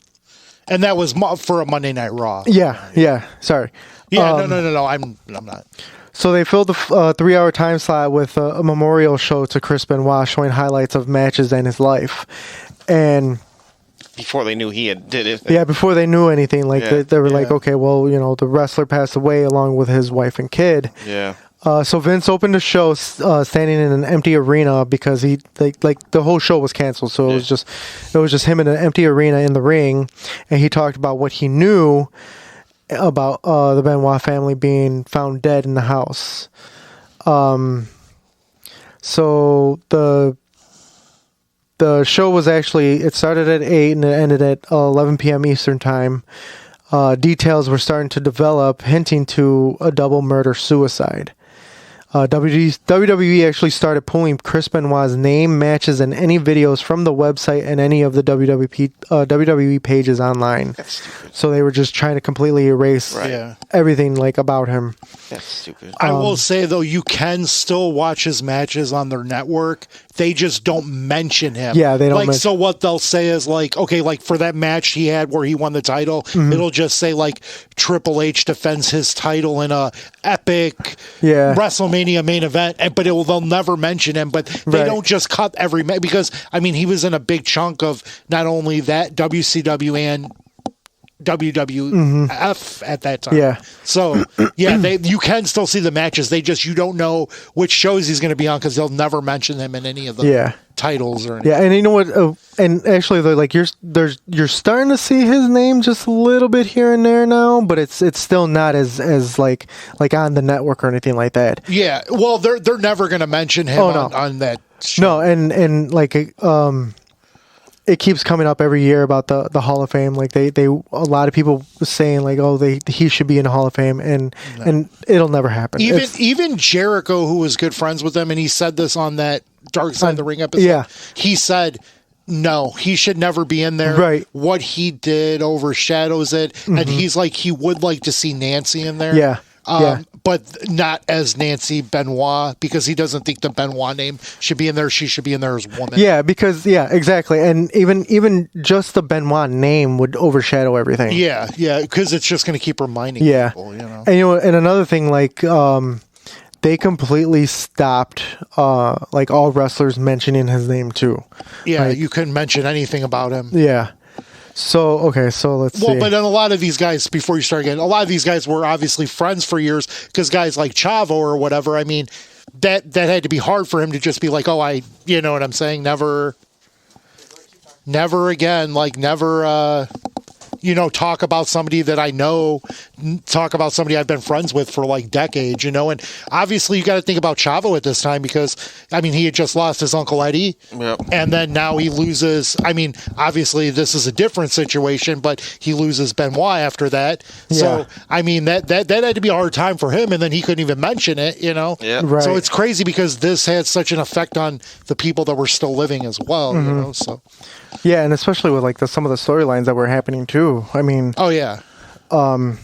and that was for a Monday Night Raw. Yeah. Sorry. Yeah, no. I'm not. So they filled the 3-hour time slot with a memorial show to Chris Benoit, showing highlights of matches and his life. And before they knew he had did it. Yeah, before they knew anything, like they were like, okay, well, the wrestler passed away along with his wife and kid. Yeah. So Vince opened the show standing in an empty arena because the whole show was canceled. So it was just him in an empty arena in the ring, and he talked about what he knew about the Benoit family being found dead in the house. So the show was it started at 8 and it ended at 11 p.m. Eastern time. Details were starting to develop, hinting to a double murder-suicide. WWE actually started pulling Chris Benoit's name, matches, and any videos from the website and any of the WWE pages online. That's stupid. So they were just trying to completely erase everything about him. That's stupid. I will say, though, you can still watch his matches on their network. They just don't mention him. Yeah, they don't. So what they'll say is okay, for that match he had where he won the title, it'll just say Triple H defends his title in a epic WrestleMania main event, but they'll never mention him. But they don't just cut every match because he was in a big chunk of not only that WCW and WWF at that time. Yeah. So you can still see the matches. You don't know which shows he's going to be on because they'll never mention him in any of the titles or anything. Yeah, and you know what? And actually, you're starting to see his name just a little bit here and there now, but it's still not as on the network or anything like that. Yeah. Well, they're never going to mention him on that show. No, it keeps coming up every year about the Hall of Fame. A lot of people saying he should be in the Hall of Fame, and it'll never happen. Even Jericho, who was good friends with him, and he said this on that Dark Side of the Ring episode. Yeah, he said no, he should never be in there. Right, what he did overshadows it, and he's he would like to see Nancy in there. Yeah. But not as Nancy Benoit because he doesn't think the Benoit name should be in there. She should be in there as woman. Yeah, because exactly, and even just the Benoit name would overshadow everything. Yeah, because it's just going to keep reminding people. And another thing, they completely stopped all wrestlers mentioning his name too. Yeah, you couldn't mention anything about him. Yeah. So, let's see. Well, but then a lot of these guys, before you start again, a lot of these guys were obviously friends for years because guys like Chavo or whatever, that had to be hard for him to just be you know what I'm saying? Never again, never, talk about somebody that I know, talk about somebody I've been friends with for decades, and obviously you got to think about Chavo at this time because, he had just lost his Uncle Eddie and then now he loses, obviously this is a different situation, but he loses Benoit after that. So, that had to be a hard time for him and then he couldn't even mention it, Yeah. Right. So it's crazy because this had such an effect on the people that were still living as well, so. Yeah, and especially with some of the storylines that were happening too. Oh yeah. Now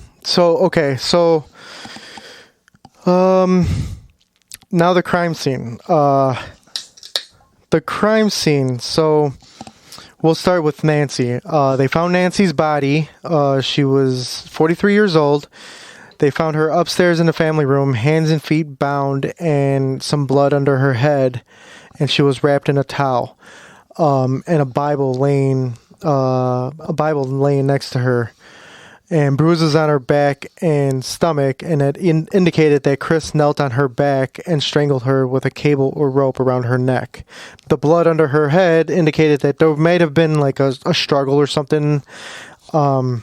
the crime scene. So we'll start with Nancy. They found Nancy's body. She was 43 years old. They found her upstairs in the family room, hands and feet bound, and some blood under her head, and she was wrapped in a towel. And a Bible laying next to her, and bruises on her back and stomach, and it indicated that Chris knelt on her back and strangled her with a cable or rope around her neck. The blood under her head indicated that there might have been a struggle or something. So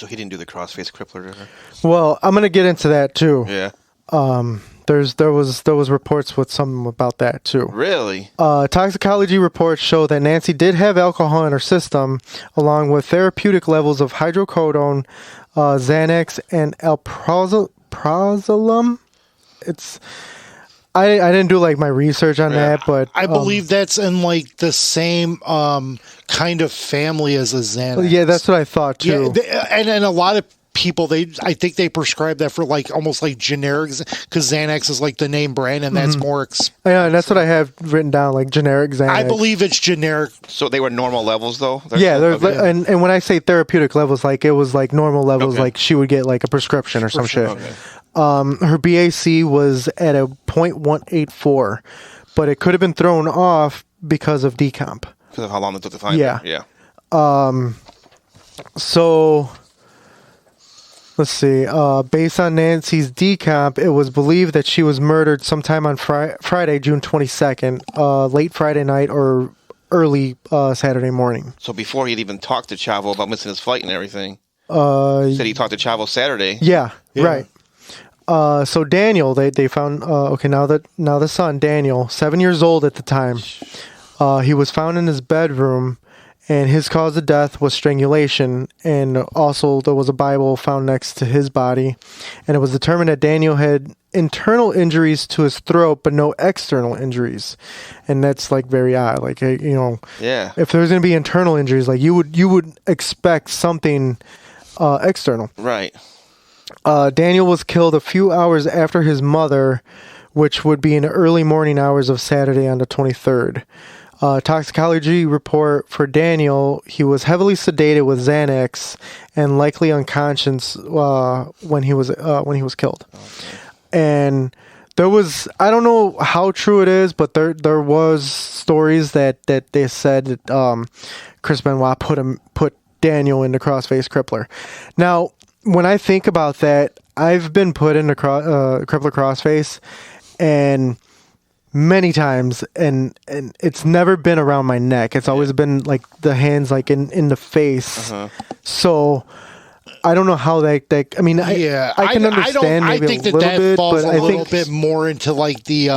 he didn't do the crossface crippler to her? Well, I'm gonna get into that too. Yeah. There was reports with some about that too. Really? Toxicology reports show that Nancy did have alcohol in her system, along with therapeutic levels of hydrocodone, Xanax, and alprazolam. I didn't do my research on that, but I believe that's in the same kind of family as a Xanax. Yeah, that's what I thought too. Yeah, and a lot of people I think they prescribe that for almost generic because Xanax is the name brand and that's more yeah, and that's what I have written down, generic Xanax. I believe it's generic. So they were normal levels though? And when I say therapeutic levels, it was normal levels, she would get a prescription or some shit. Okay. Her BAC was at a .184, but it could have been thrown off because of decomp. Because of how long it took to find Yeah. her. Yeah. So, let's see. Based on Nancy's decomp, it was believed that she was murdered sometime on Friday, June 22nd, late Friday night or early Saturday morning. So before he'd even talked to Chavo about missing his flight and everything, he said he talked to Chavo Saturday. Yeah, right. So Daniel, they found. Now the son Daniel, 7 years old at the time, he was found in his bedroom, and his cause of death was strangulation. And also there was a Bible found next to his body, and it was determined that Daniel had internal injuries to his throat, but no external injuries, and that's like very odd. Like Yeah. if there's going to be internal injuries, like you would expect something external. Right. Daniel was killed a few hours after his mother, which would be in the early morning hours of Saturday on the 23rd. Toxicology report for Daniel, he was heavily sedated with Xanax and likely unconscious when he was killed. Okay. And there was, I don't know how true it is, but there was stories that they said that Chris Benoit put Daniel into Crossface Crippler. Now, when I think about that, I've been put into Crippler Crossface, and many times, and it's never been around my neck. It's always been like the hands, like in the face. So I don't know how that. I mean, I can understand. I maybe think a little bit, falls but a little bit more into like the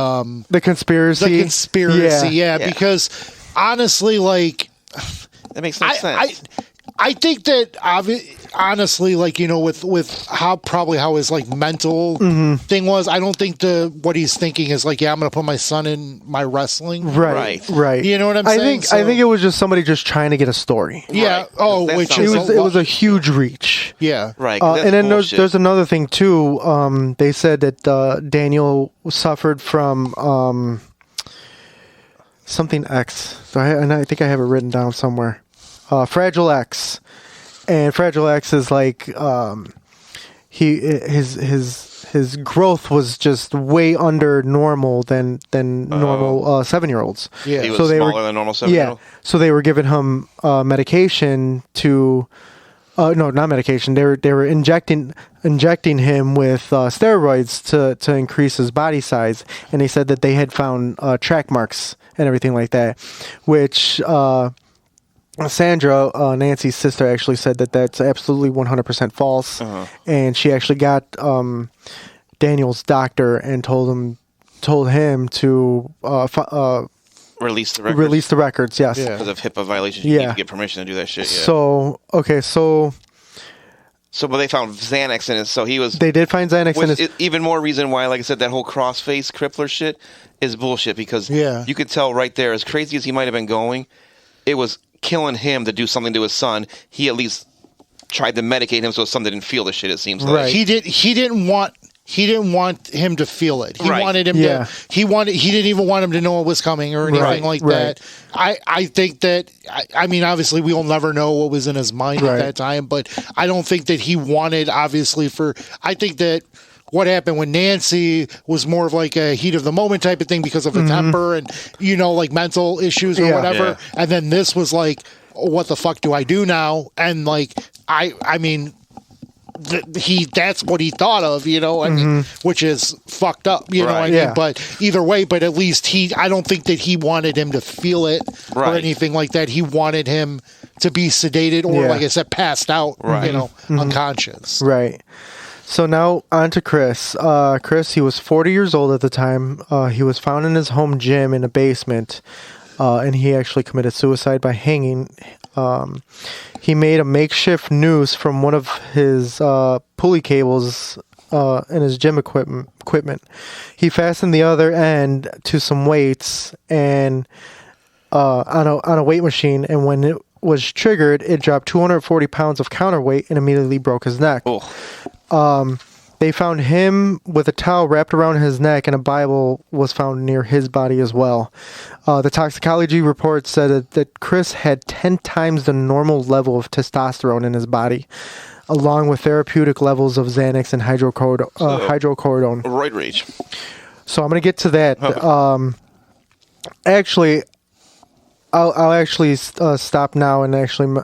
conspiracy. The conspiracy, because honestly, like that makes no sense. I think that honestly, like, with how his like mental thing was, I don't think what he's thinking is like, I'm going to put my son in my wrestling. Right. You know what I'm saying? I think it was just somebody just trying to get a story. Yeah. Right. Oh, it was a huge reach. Yeah. Right. And then there's another thing too. They said that Daniel suffered from something X. And I think I have it written down somewhere. Fragile X, and Fragile X is like his growth was just way under normal than normal 7-year-olds. Yeah, he was smaller than normal 7-year-old. Yeah, so they were giving him medication to. No, not medication. They were injecting him with steroids to increase his body size, and they said that they had found track marks and everything like that, which. Sandra, Nancy's sister, actually said that that's absolutely 100% false, and she actually got Daniel's doctor and told him to release the records. Release the records, yes, because of HIPAA violations. You need to get permission to do that shit. Yeah. So but they found Xanax in it. So he was. They did find Xanax in it. Even more reason why, like I said, that whole crossface crippler shit is bullshit, because you could tell right there, as crazy as he might have been going, it was killing him to do something to his son. He at least tried to medicate him so his son didn't feel the shit, it seems like. He didn't want him to feel it. He wanted him to he didn't even want him to know what was coming or anything like that. I think that I mean, obviously we'll never know what was in his mind at that time, but I don't think that he wanted, obviously, I think that what happened with Nancy was more of like a heat of the moment type of thing because of the temper and, like mental issues or whatever. Yeah. And then this was like, what the fuck do I do now? And like, I mean, that's what he thought of, I mean, which is fucked up, know what I mean? But either way, but at least I don't think that he wanted him to feel it or anything like that. He wanted him to be sedated or, like I said, passed out, unconscious. Right. So now on to Chris. Chris, he was 40 years old at the time. He was found in his home gym in a basement, and he actually committed suicide by hanging. He made a makeshift noose from one of his pulley cables in his gym equipment. He fastened the other end to some weights and on a weight machine, and when it was triggered, it dropped 240 pounds of counterweight and immediately broke his neck. Oh. They found him with a towel wrapped around his neck, and a Bible was found near his body as well. The toxicology report said that Chris had 10 times the normal level of testosterone in his body. along with therapeutic levels of Xanax and hydrocodone. Roid rage. So I'm going to get to that. Actually, I'll actually stop now and actually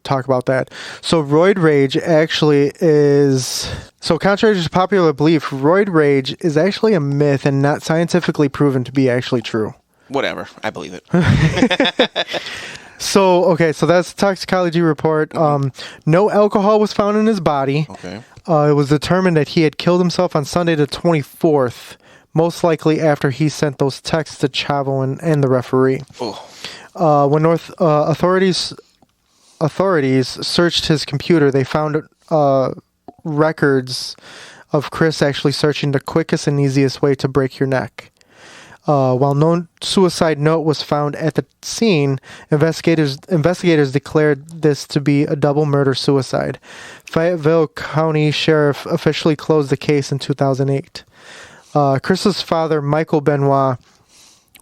talk about that. So roid rage actually is... So contrary to popular belief, roid rage is actually a myth and not scientifically proven to be actually true. Whatever. I believe it. So that's the toxicology report. No alcohol was found in his body. Okay. It was determined that he had killed himself on Sunday the 24th, most likely after he sent those texts to Chavo and the referee. Oh. When authorities searched his computer, they found records of Chris actually searching the quickest and easiest way to break your neck. While no suicide note was found at the scene, investigators declared this to be a double murder-suicide. Fayetteville County Sheriff officially closed the case in 2008. Chris's father, Michael Benoit,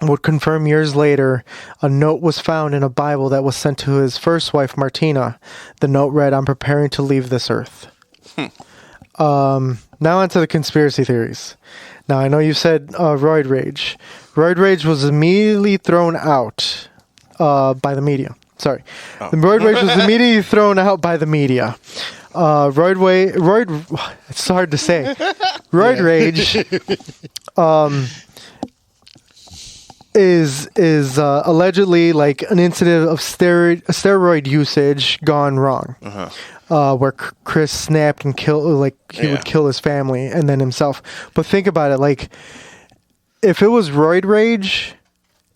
would confirm years later a note was found in a Bible that was sent to his first wife, Martina. The note read, "I'm preparing to leave this earth." Now onto the conspiracy theories. Now, I know you said roid rage. Roid rage was immediately thrown out by the media. Sorry. Oh. The roid rage was immediately thrown out by the media. It's hard to say. Roid rage is allegedly like an incident of steroid usage gone wrong. Where Chris snapped and killed, like he would kill his family and then himself. But think about it, like if it was roid rage,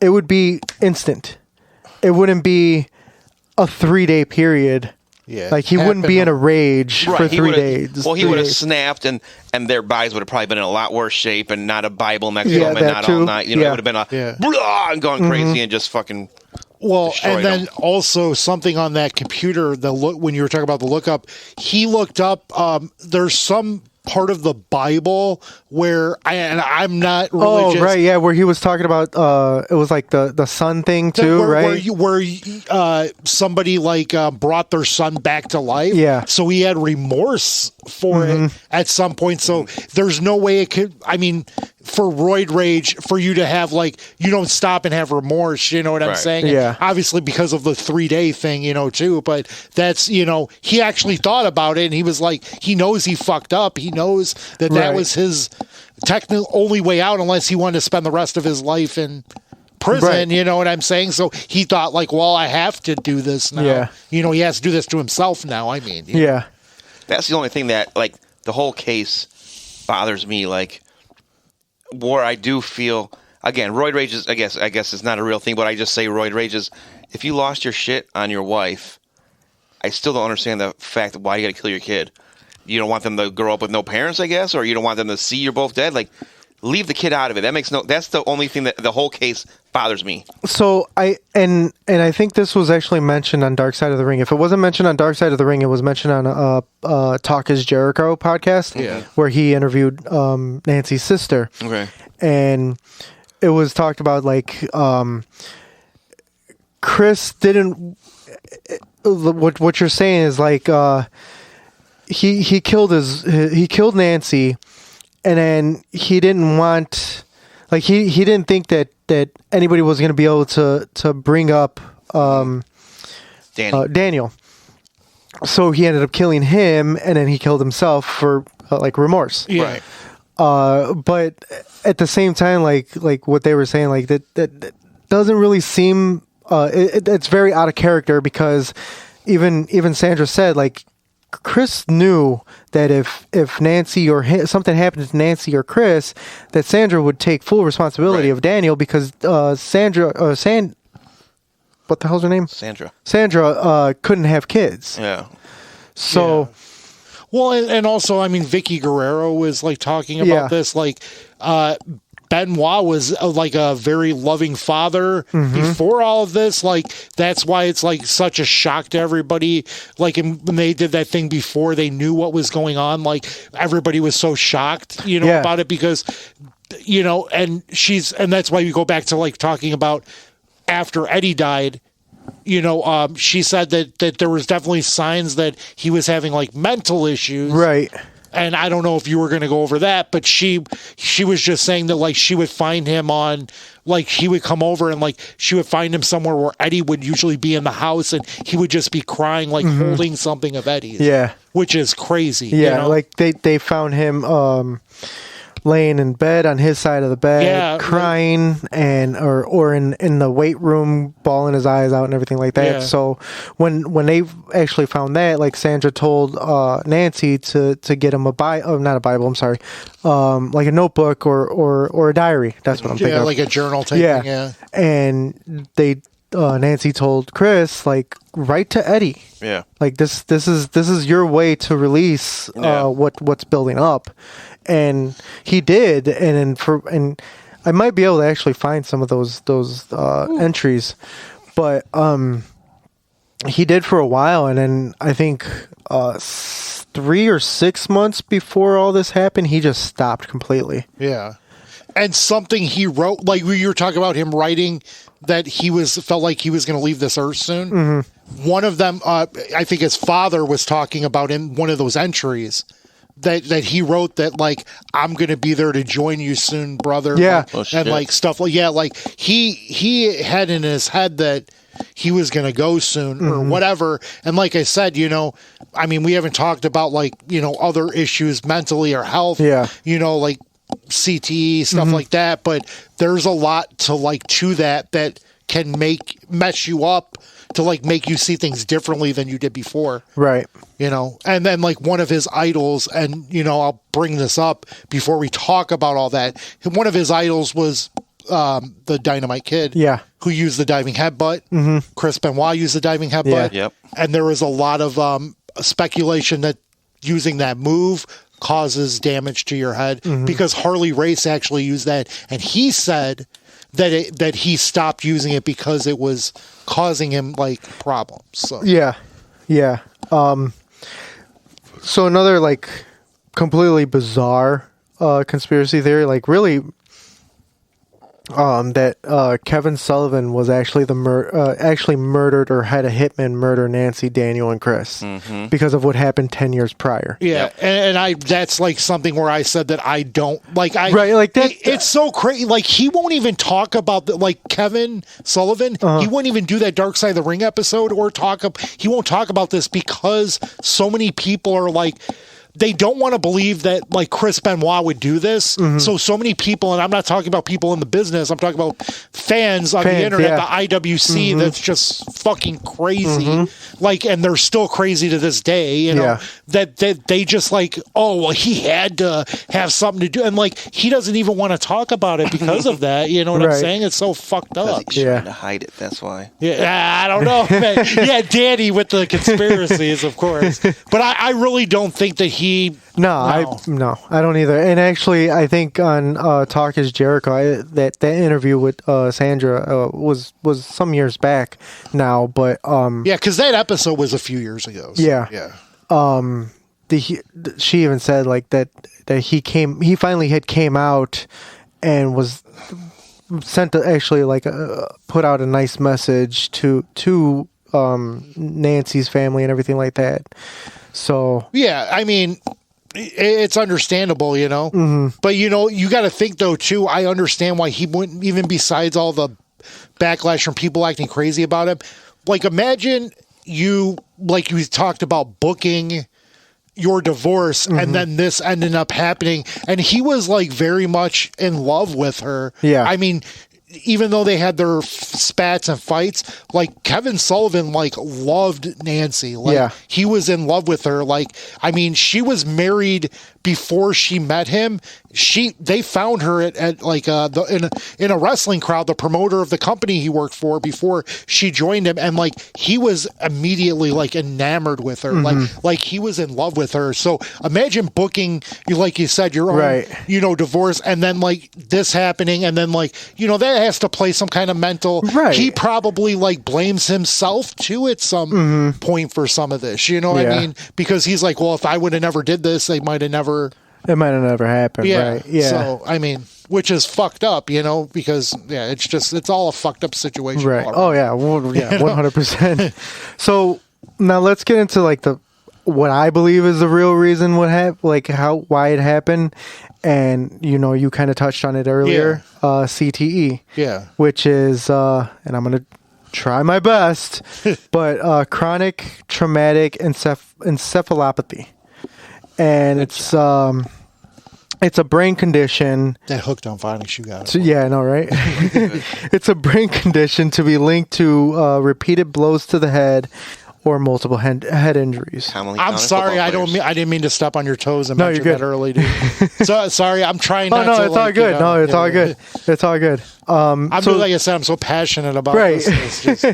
it would be instant. It wouldn't be a 3-day period. Yeah, like he wouldn't be in a rage for 3 days. Well, he would have snapped, and their bodies would have probably been in a lot worse shape, and not a Bible next to him, and not all night. You know, it would have been blah, and going crazy and just fucking. Well, and then also something on that computer, when you were talking about the lookup, he looked up, there's some part of the Bible where, I'm not religious. Oh, right, yeah, where he was talking about, it was like the son thing too, right? Where somebody like brought their son back to life. Yeah. So he had remorse for it at some point. So there's no way it could, I mean, for roid rage, for you to have like, you don't stop and have remorse, you know what I'm saying? Yeah. Obviously because of the 3-day thing, you know, too, but that's, you know, he actually thought about it and he was like, he knows he fucked up. He knows that was his technical only way out unless he wanted to spend the rest of his life in prison, you know what I'm saying? So he thought like, well, I have to do this now. Yeah. You know, he has to do this to himself now, I mean. You know? That's the only thing that, like, the whole case bothers me, like, where I do feel, again, roid rage is, I guess it's not a real thing, but I just say roid rage is, if you lost your shit on your wife, I still don't understand the fact that why you got to kill your kid. You don't want them to grow up with no parents, I guess, or you don't want them to see you're both dead. Like, leave the kid out of it. That's the only thing that the whole case bothers me. So I think this was actually mentioned on Dark Side of the Ring. If it wasn't mentioned on Dark Side of the Ring, it was mentioned on Talk is Jericho podcast, where he interviewed Nancy's sister. Okay. And it was talked about like Chris didn't. What you're saying is like he killed Nancy. And then he didn't want, like he didn't think that anybody was going to be able to bring up Daniel. So he ended up killing him, and then he killed himself for like remorse. Right. But at the same time, like what they were saying, like that doesn't really seem. It's very out of character because even Sandra said like. Chris knew that if Nancy or something happened to Nancy or Chris, that Sandra would take full responsibility of Daniel because what the hell's her name? Sandra couldn't have kids. Yeah. So. Yeah. Well, and also, I mean, Vicky Guerrero was like talking about this, like. Benoit was like a very loving father before all of this. Like, that's why it's like such a shock to everybody. Like, when they did that thing before they knew what was going on, like, everybody was so shocked, you know, about it because, you know, and that's why we go back to like talking about after Eddie died, she said that there was definitely signs that he was having like mental issues. Right. And I don't know if you were going to go over that, but she was just saying that like she would find him on, like he would come over and like she would find him somewhere where Eddie would usually be in the house and he would just be crying, like holding something of Eddie's. Yeah. Which is crazy. Yeah. Like they found him laying in bed on his side of the bed, crying, and or in the weight room, bawling his eyes out and everything like that. Yeah. So when they actually found that, like Sandra told Nancy to get him not a Bible, I'm sorry, like a notebook or a diary. That's what I'm thinking. Yeah, like a journal taking. Yeah. And they Nancy told Chris, like, write to Eddie. Yeah. Like this is your way to release what's building up. And he did, and I might be able to actually find some of those entries, but he did for a while, and then I think 3 or 6 months before all this happened, he just stopped completely. Yeah, and something he wrote, like you were talking about him writing that he felt like he was going to leave this earth soon. Mm-hmm. One of them, I think his father was talking about in one of those entries. That he wrote that, like, I'm going to be there to join you soon, brother. Yeah. And like stuff like, like he had in his head that he was going to go soon or whatever. And like I said, I mean, we haven't talked about like, other issues mentally or health, like CTE, stuff like that. But there's a lot to that can mess you up to like make you see things differently than you did before. Right. And then like one of his idols, and I'll bring this up before we talk about all that. One of his idols was the Dynamite Kid. Yeah. Who used the diving headbutt. Chris Benoit used the diving headbutt. Yeah. Yep. And there was a lot of speculation that using that move causes damage to your head because Harley Race actually used that, and he said that he stopped using it because it was causing him like problems. So. Yeah. So another like completely bizarre conspiracy theory, like really, that Kevin Sullivan was actually actually murdered or had a hitman murder Nancy, Daniel, and Chris because of what happened 10 years prior. Yeah, and that's like something where I said that I don't like. Right, like that. It's so crazy. Like he won't even talk about like Kevin Sullivan. He won't even do that Dark Side of the Ring episode or he won't talk about this because so many people are like. They don't want to believe that like Chris Benoit would do this. So many people, and I'm not talking about people in the business, I'm talking about fans on the internet, the IWC, that's just fucking crazy. Like, and they're still crazy to this day, that they just like, oh, well, he had to have something to do. And like, he doesn't even want to talk about it because of that. You know what I'm saying? It's so fucked up. He's trying to hide it. That's why. Yeah, I don't know. Man. Yeah, Danny with the conspiracies, of course. But I really don't think that No, I don't either. And actually, I think on Talk Is Jericho, that interview with Sandra was some years back now, but because that episode was a few years ago. So, yeah. She even said like that he finally came out and was sent to actually like put out a nice message to Nancy's family and everything like that. So yeah, I mean, it's understandable, but you got to think though too. I understand why he wouldn't, even besides all the backlash from people acting crazy about him. Like imagine you talked about booking your divorce and then this ended up happening, and he was like very much in love with her. Yeah, I mean, even though they had their spats and fights, like Kevin Sullivan, like loved Nancy. Like he was in love with her. Like, I mean, she was married before she met him. They found her at like in a wrestling crowd, the promoter of the company he worked for before she joined him, and like he was immediately like enamored with her, like he was in love with her. So imagine booking, like you said, your own divorce, and then like this happening, and then like that has to play some kind of mental. Right. He probably like blames himself too at some point for some of this. You know what I mean? Because he's like, well, if I would have never did this, they might have never. It might have never happened, right? Yeah. So, I mean, which is fucked up, you know, because, it's all a fucked up situation. Right. Already. Oh, yeah. Well, yeah, 100%. So now let's get into like what I believe is the real reason why it happened. And, you kind of touched on it earlier, CTE. Yeah. Which is, and I'm going to try my best, but chronic traumatic encephalopathy. And it's a brain condition. That hook don't finally you got it. So, yeah, I know, right? It's a brain condition to be linked to repeated blows to the head or multiple head injuries. I'm sorry, I didn't mean to step on your toes and mention you're good. that early, dude. So sorry, I'm trying not to. Oh no, it's all good. No, it's all good. It's all good. Like I said, I'm so passionate about this. It's just,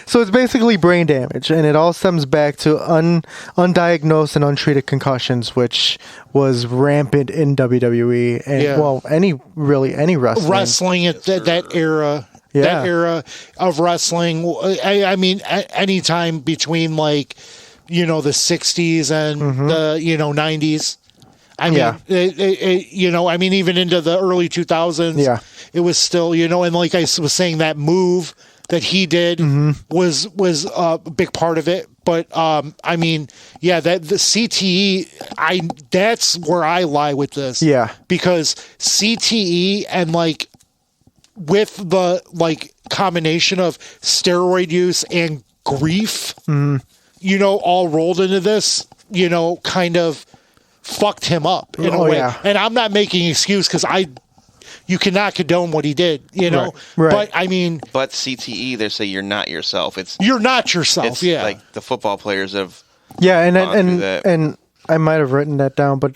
So it's basically brain damage, and it all stems back to undiagnosed and untreated concussions, which was rampant in WWE and any wrestling. Wrestling at that era. Yeah. That era of wrestling, I mean, anytime between the 60s and the 90s. I mean, even into the early 2000s, it was still, and like I was saying, that move that he did was a big part of it. But I mean, that the CTE, that's where I lie with this. Yeah, because CTE and with the combination of steroid use and grief, all rolled into this, kind of fucked him up in a way. Yeah. And I'm not making an excuse because you cannot condone what he did, Right. But I mean, but CTE, they say you're not yourself. You're not yourself. It's yeah, like the football players have. Yeah, and I might have written that down, but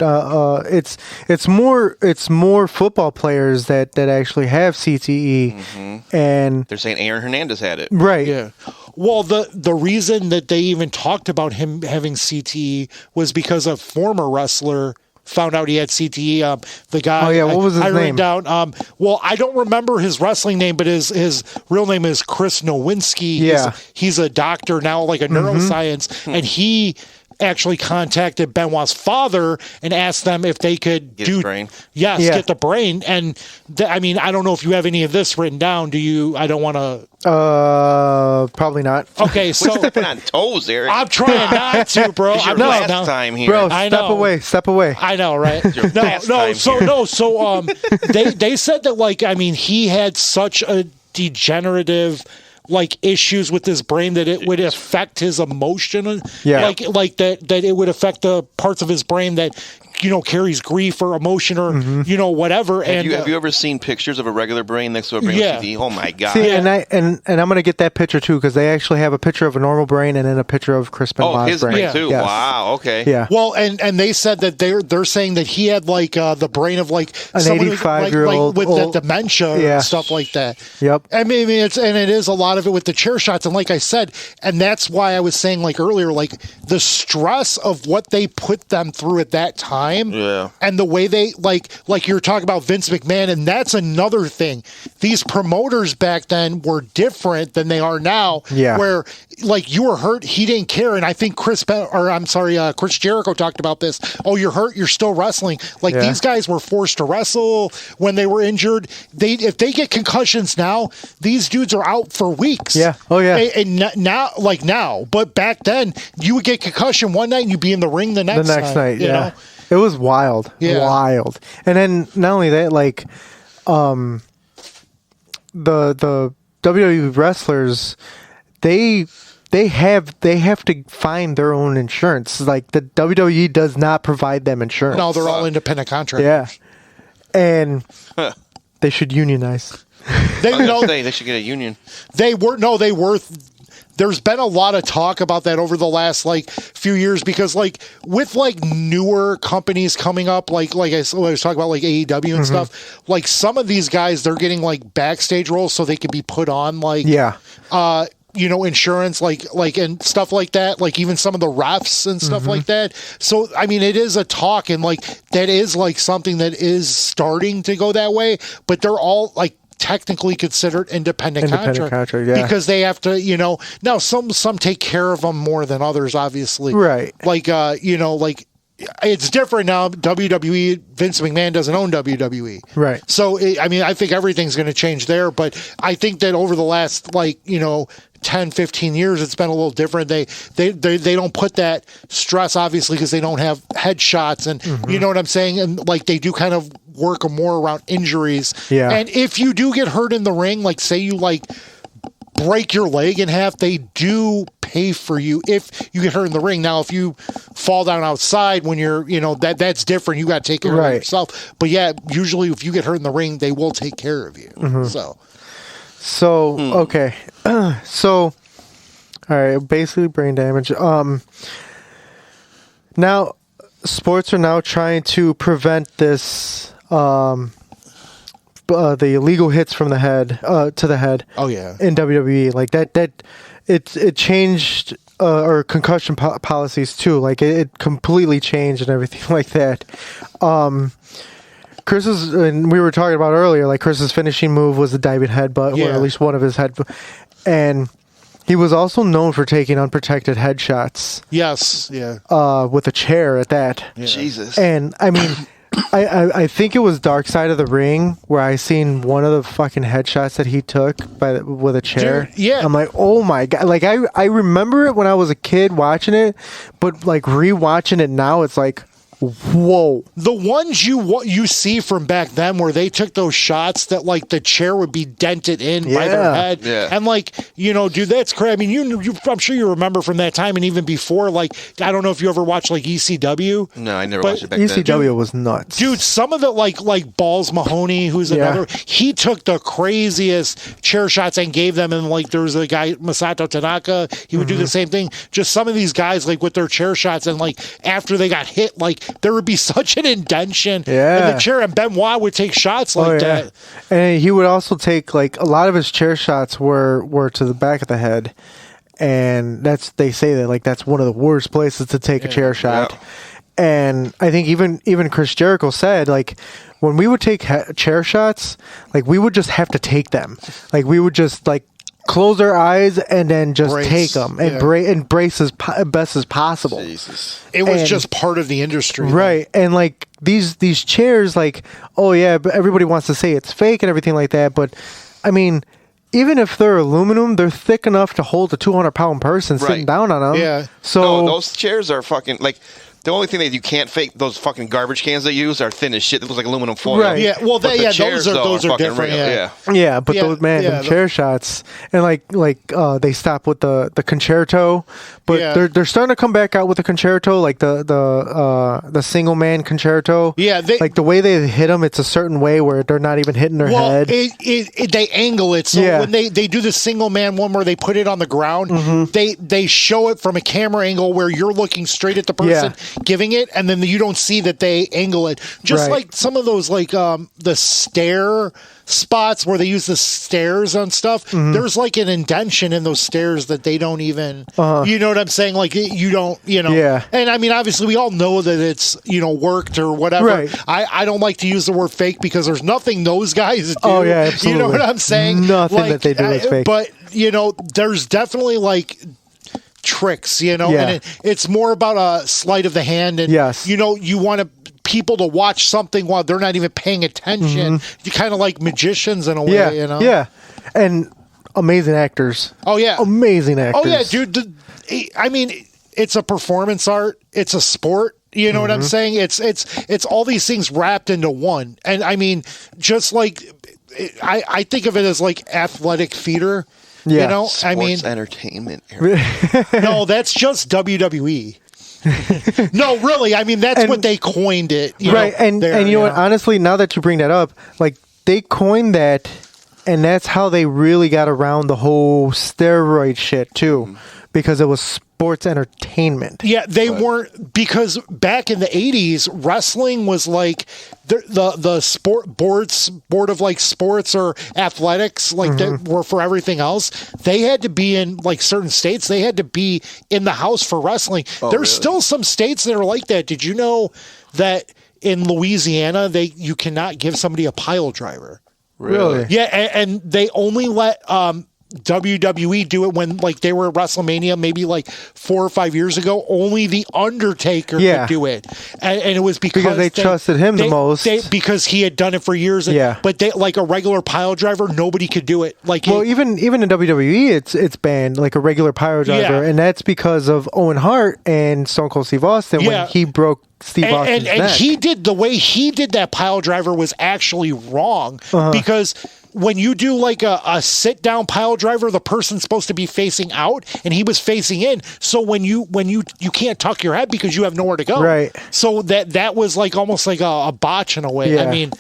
it's more football players that actually have CTE, and they're saying Aaron Hernandez had it. Right. Yeah. Well, the reason that they even talked about him having CTE was because a former wrestler found out he had CTE. The guy. Oh yeah, what was his name? I wrote down. Well, I don't remember his wrestling name, but his real name is Chris Nowinski. Yeah. He's a doctor now, like a neuroscience, and he actually contacted Benoit's father and asked them if they could get the brain. Yes, get the brain. And I mean, I don't know if you have any of this written down. Do you? I don't want to. Probably not. Okay, so stepping on toes, Eric. I'm trying not to, bro. It's your last time here, bro. I know. Step away. I know, right? So they said that I mean, he had such a degenerative issues with his brain that it would affect his emotion. Yeah. That it would affect the parts of his brain that carries grief or emotion or whatever. Have you ever seen pictures of a regular brain next to a brain with CTE? Oh my god! See, and I'm gonna get that picture too because they actually have a picture of a normal brain and then a picture of Chris Benoit's his brain. brain too. Yes. Wow. Okay. Yeah. Well, and they said that they're saying that he had the brain of an 85-year-old with the dementia and stuff like that. Yep. I mean it is a lot of it with the chair shots, and like I said, and that's why I was saying earlier, the stress of what they put them through at that time. Yeah. And the way they like you're talking about Vince McMahon, and that's another thing. These promoters back then were different than they are now. Yeah. Where you were hurt, he didn't care. And I think Chris Jericho talked about this. Oh, you're hurt, you're still wrestling. These guys were forced to wrestle when they were injured. If they get concussions now, these dudes are out for weeks. Yeah. Oh yeah. And now, but back then you would get concussion one night and you'd be in the ring the next night. You know? Yeah. It was wild. Yeah. Wild. And then not only that, the WWE wrestlers, they have to find their own insurance. The WWE does not provide them insurance. No, they're all independent contractors. Yeah. And they should unionize. They should get a union. They were. There's been a lot of talk about that over the last few years because with newer companies coming up, I was talking about AEW and stuff. Some of these guys, they're getting backstage roles so they can be put on insurance and stuff like that. Even some of the refs and stuff like that. So I mean, it is a talk, and that is something that is starting to go that way. But they're all technically considered independent contract, yeah. Because they have to, now some take care of them more than others, obviously. Right. it's different now. WWE, Vince McMahon doesn't own WWE. Right. So, I think everything's going to change there. But I think that over the last, 10, 15 years, it's been a little different. They don't put that stress, obviously, because they don't have headshots. And you know what I'm saying? And, they do kind of work more around injuries. Yeah. And if you do get hurt in the ring, say you, break your leg in half, they do pay for you if you get hurt in the ring. Now, if you fall down outside when you're, that's different. You got to take care of yourself. But yeah, usually if you get hurt in the ring, they will take care of you. Okay. So, all right, basically brain damage. Now, sports are now trying to prevent this, the illegal hits from the head to the head. Oh yeah, in WWE, it changed or concussion policies too. It completely changed and everything like that. Chris's, and we were talking about earlier, Chris's finishing move was the diving headbutt, or at least one of his and he was also known for taking unprotected headshots. Yes, yeah. With a chair at that. Yeah. Jesus. And I mean. I think it was Dark Side of the Ring where I seen one of the fucking headshots that he took with a chair. Dude, yeah. I'm like, oh my God. I remember it when I was a kid watching it, but rewatching it now, it's like, whoa. The ones you see from back then where they took those shots that the chair would be dented in by their head. Yeah. And dude, that's crazy. I mean, I'm sure you remember from that time and even before, I don't know if you ever watched ECW. No, I never watched it back ECW then. ECW was nuts. Dude, some of the like Balls Mahoney, who's another, he took the craziest chair shots and gave them. And there was a guy, Masato Tanaka, he would do the same thing. Just some of these guys with their chair shots and after they got hit, there would be such an indention in the chair, and Benoit would take shots that. And he would also take a lot of his chair shots were to the back of the head, and they say that that's one of the worst places to take a chair shot. Yeah. And I think even Chris Jericho said when we would take chair shots, we would just have to take them, we would just close our eyes and then just take them and brace as best as possible. Jesus. It was just part of the industry. Right. And these chairs, oh yeah, but everybody wants to say it's fake and everything like that. But I mean, even if they're aluminum, they're thick enough to hold a 200-pound person sitting down on them. Yeah. So those chairs are fucking the only thing that you can't fake, those fucking garbage cans they use are thin as shit. It looks like aluminum foil. Right. Yeah. Well, those are different. Yeah, but those chair shots, and they stop with the concerto, but they're starting to come back out with the concerto, the single man concerto. Yeah, the way they hit them, it's a certain way where they're not even hitting their head. They angle it, so when they do the single man one where they put it on the ground, they show it from a camera angle where you're looking straight at the person giving it, and then you don't see that they angle it. Just like some of those, the stair spots where they use the stairs on stuff. There's an indention in those stairs that they don't even. You know what I'm saying? You don't. Yeah. And I mean, obviously, we all know that it's worked or whatever. Right. I don't like to use the word fake because there's nothing those guys do. Oh yeah, absolutely. You know what I'm saying? Nothing that they do is fake. But there's definitely tricks, and it's more about a sleight of the hand, and you want people to watch something while they're not even paying attention. You kind of like magicians in a way, Yeah, and amazing actors. Oh yeah, amazing actors. Oh yeah, dude. I mean, it's a performance art. It's a sport. You know what I'm saying? It's all these things wrapped into one. And I mean, just I think of it as athletic theater. Yeah. Sports entertainment. No, that's just WWE. No, really. I mean, that's what they coined it. Right. And you know what? Honestly, now that you bring that up, they coined that, and that's how they really got around the whole steroid shit too, because it was sports entertainment. Yeah, they weren't, because back in the 80s, wrestling was the sport board of sports or athletics that were for everything else. They had to be in certain states. They had to be in the house for wrestling. There's still some states that are like that. Did you know that in Louisiana you cannot give somebody a pile driver? Really? Yeah, and they only let WWE do it when like they were at WrestleMania maybe like 4 or 5 years ago. Only the Undertaker could do it, and it was because they trusted him the most because he had done it for years. But they like a regular pile driver, nobody could do it. Like even in WWE, it's banned like a regular pile driver, and that's because of Owen Hart and Stone Cold Steve Austin when he broke Steve Austin's neck. And he did the way he did that pile driver was actually wrong because when you do like a sit down pile driver, the person's supposed to be facing out and he was facing in. So when you can't tuck your head because you have nowhere to go. Right. So that was like almost like a botch in a way. Yeah. I mean,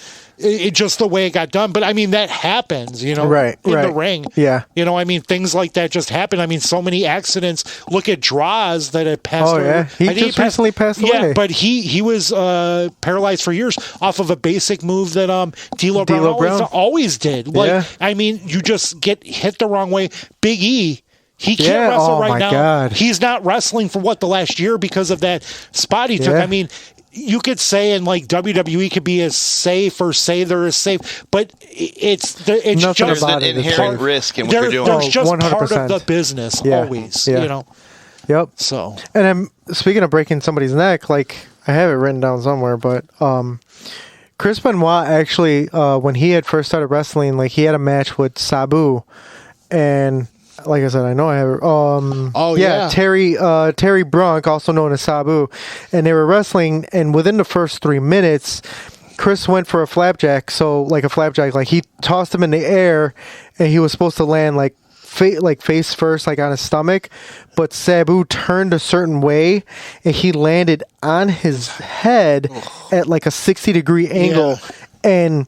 it just the way it got done. But I mean, that happens, in the ring. Yeah. I mean, things like that just happen. I mean, so many accidents. Look at Draws that had passed away. Yeah. He just recently passed away. Yeah, but he was paralyzed for years off of a basic move that D'Lo Brown always did. Like, I mean, you just get hit the wrong way. Big E, he can't wrestle right now. God. He's not wrestling for the last year because of that spot he took. I mean, you could say in like WWE could be as safe or say they're as safe, but it's Nothing just an inherent risk in what you're doing. There's just 100%. part of the business always, Yep. So, and I'm speaking of breaking somebody's neck, like I have it written down somewhere, but Chris Benoit actually, when he had first started wrestling, like he had a match with Sabu, and like I said, I know I have. Terry Brunk, also known as Sabu, and they were wrestling. And within the first 3 minutes, Chris went for a flapjack. So like a flapjack, like he tossed him in the air, and he was supposed to land like face first, like on his stomach. But Sabu turned a certain way, and he landed on his head at like a 60-degree angle, and.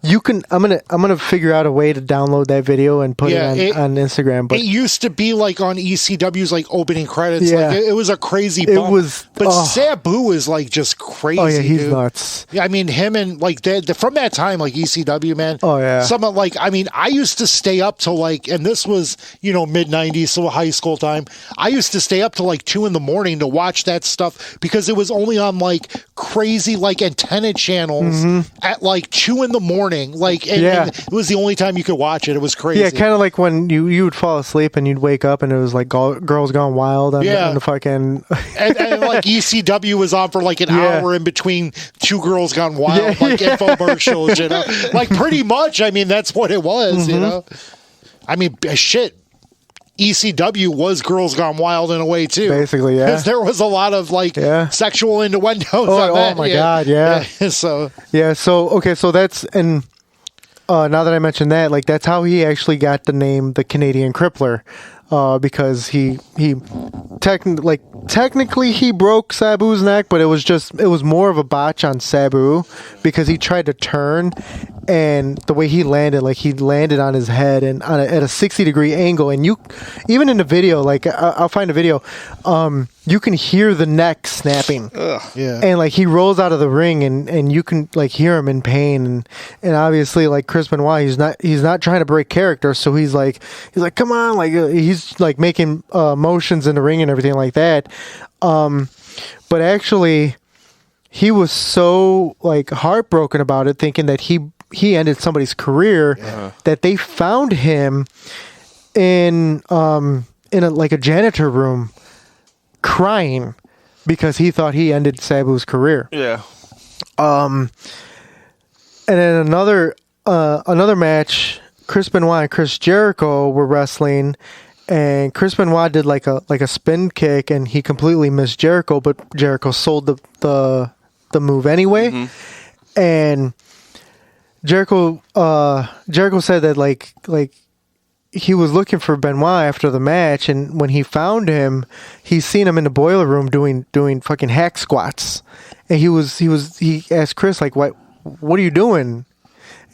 I'm gonna figure out a way to download that video and put it on Instagram. But it used to be like on ECW's like opening credits. Yeah. Like it was a crazy bump. But Sabu is like just crazy. Oh yeah, he's dude. nuts. Yeah, I mean him and like from that time, like ECW, man. Oh yeah. Some of like I mean, I used to stay up till like, and this was mid '90s, so high school time. I used to stay up till like 2 a.m. to watch that stuff because it was only on like crazy like antenna channels at like 2 a.m. Like, and it was the only time you could watch it. It was crazy. Yeah, kind of like when you would fall asleep and you'd wake up and it was like Girls Gone Wild on the fucking... and like ECW was on for like an hour in between Two Girls Gone Wild, like infomercials, Like pretty much, I mean, that's what it was, I mean, shit. ECW was Girls Gone Wild in a way too. Basically, yeah. Because there was a lot of like sexual innuendos. Oh my god, yeah. So okay, so that's and now that I mentioned that, like that's how he actually got the name the Canadian Crippler, because he technically he broke Sabu's neck, but it was more of a botch on Sabu because he tried to turn. And the way he landed on his head and at a 60-degree angle, and you, even in the video, like I'll find a video, you can hear the neck snapping. And like he rolls out of the ring, and you can like hear him in pain, and obviously like Chris Benoit, he's not trying to break character, so he's like come on, like he's like making motions in the ring and everything like that, but actually he was so like heartbroken about it, thinking that he ended somebody's career, that they found him in a janitor room crying because he thought he ended Sabu's career. Yeah. And then another match, Chris Benoit and Chris Jericho were wrestling, and Chris Benoit did like a spin kick, and he completely missed Jericho, but Jericho sold the move anyway. And Jericho said that like he was looking for Benoit after the match, and when he found him, he's seen him in the boiler room doing fucking hack squats, and he asked Chris like, what are you doing?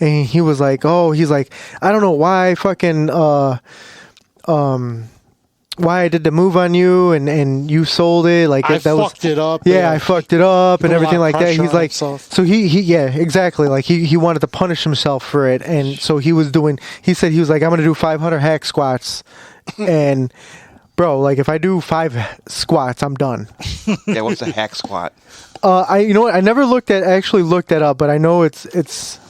And he was like, I don't know why fucking why I did the move on you, and you sold it, like I fucked it up. Yeah, I fucked it up and everything like that. He's like, so he exactly, like he wanted to punish himself for it, and so he said he was like, I'm gonna do 500 hack squats, and bro, like if I do 5 squats, I'm done. Yeah, what's a hack squat? You know what? I never looked that up, but I know it's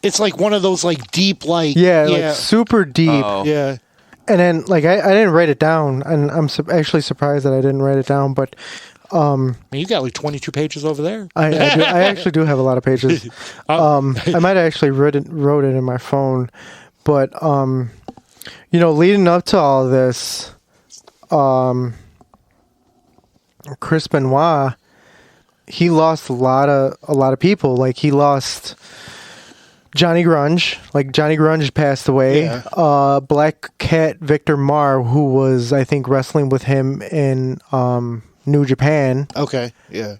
It's like one of those like deep, like like super deep. Oh. Yeah. And then like I didn't write it down, and I'm actually surprised that I didn't write it down. But I mean, you got like 22 pages over there. I actually do have a lot of pages. I might have actually wrote it in my phone, but leading up to all of this, Chris Benoit, he lost a lot of people. Like he lost Johnny Grunge. Like Johnny Grunge passed away. Yeah. Black Cat Victor Marr, who was I think wrestling with him in New Japan. Okay. Yeah.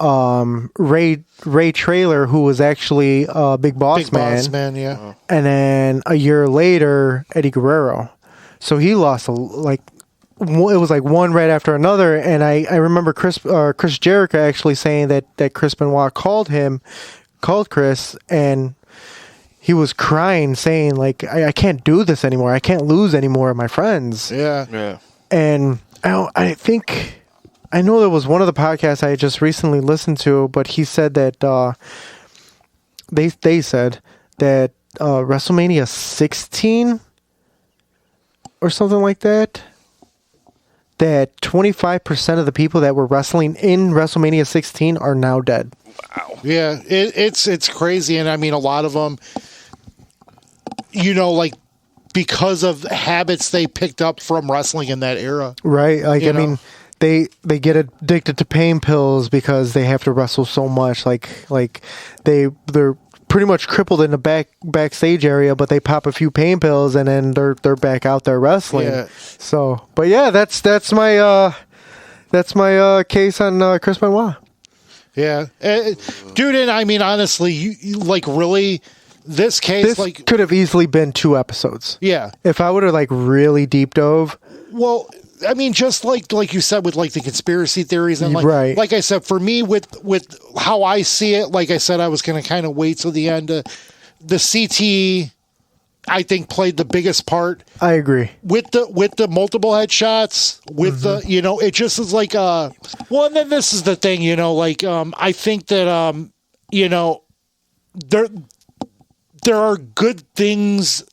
Ray Trailer, who was actually Big Boss Man. Boss Man, yeah. And then a year later, Eddie Guerrero. So he lost it was like one right after another. And I remember Chris Jericho actually saying that Chris Benoit called Chris, and he was crying, saying like, I can't do this anymore. I can't lose any more of my friends. Yeah. Yeah. And I know there was one of the podcasts I just recently listened to, but he said that they said that WrestleMania 16 or something like that 25% of the people that were wrestling in WrestleMania 16 are now dead. Wow. Yeah, it's crazy, and I mean a lot of them, like because of habits they picked up from wrestling in that era. Right? Like I mean. They get addicted to pain pills because they have to wrestle so much. Like they're pretty much crippled in the backstage area, but they pop a few pain pills and then they're back out there wrestling. Yeah. So, but yeah, that's my case on Chris Benoit. Yeah, dude, and I mean honestly, you like really this case This could have easily been 2 episodes. Yeah, if I would have like really deep dove. Well, I mean, just like you said with like the conspiracy theories and right. Like I said, for me with how I see it, like I said, I was going to kind of wait till the end. The CT, I think, played the biggest part. I agree with the multiple headshots. With the it just is like well, and then this is the thing, I think that there are good things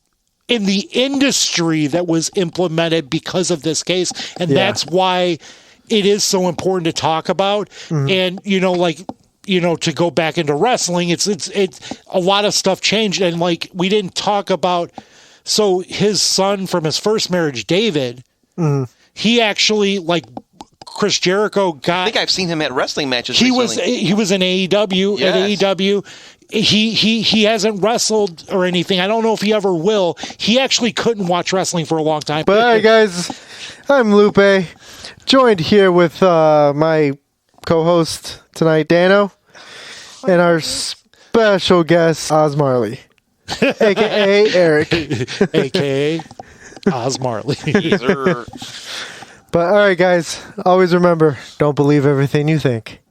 in the industry that was implemented because of this case, and that's why it is so important to talk about. And to go back into wrestling, it's a lot of stuff changed, and like we didn't talk about. So his son from his first marriage, David, he actually like Chris Jericho got. I think I've seen him at wrestling matches. He was in AEW. Yes. At AEW. He hasn't wrestled or anything. I don't know if he ever will. He actually couldn't watch wrestling for a long time. But all right, guys, I'm Lupe, joined here with my co-host tonight, Dano, and our special guest, Oz Marley, a.k.a. Eric. A.k.a. Oz Marley. But all right, guys, always remember, don't believe everything you think.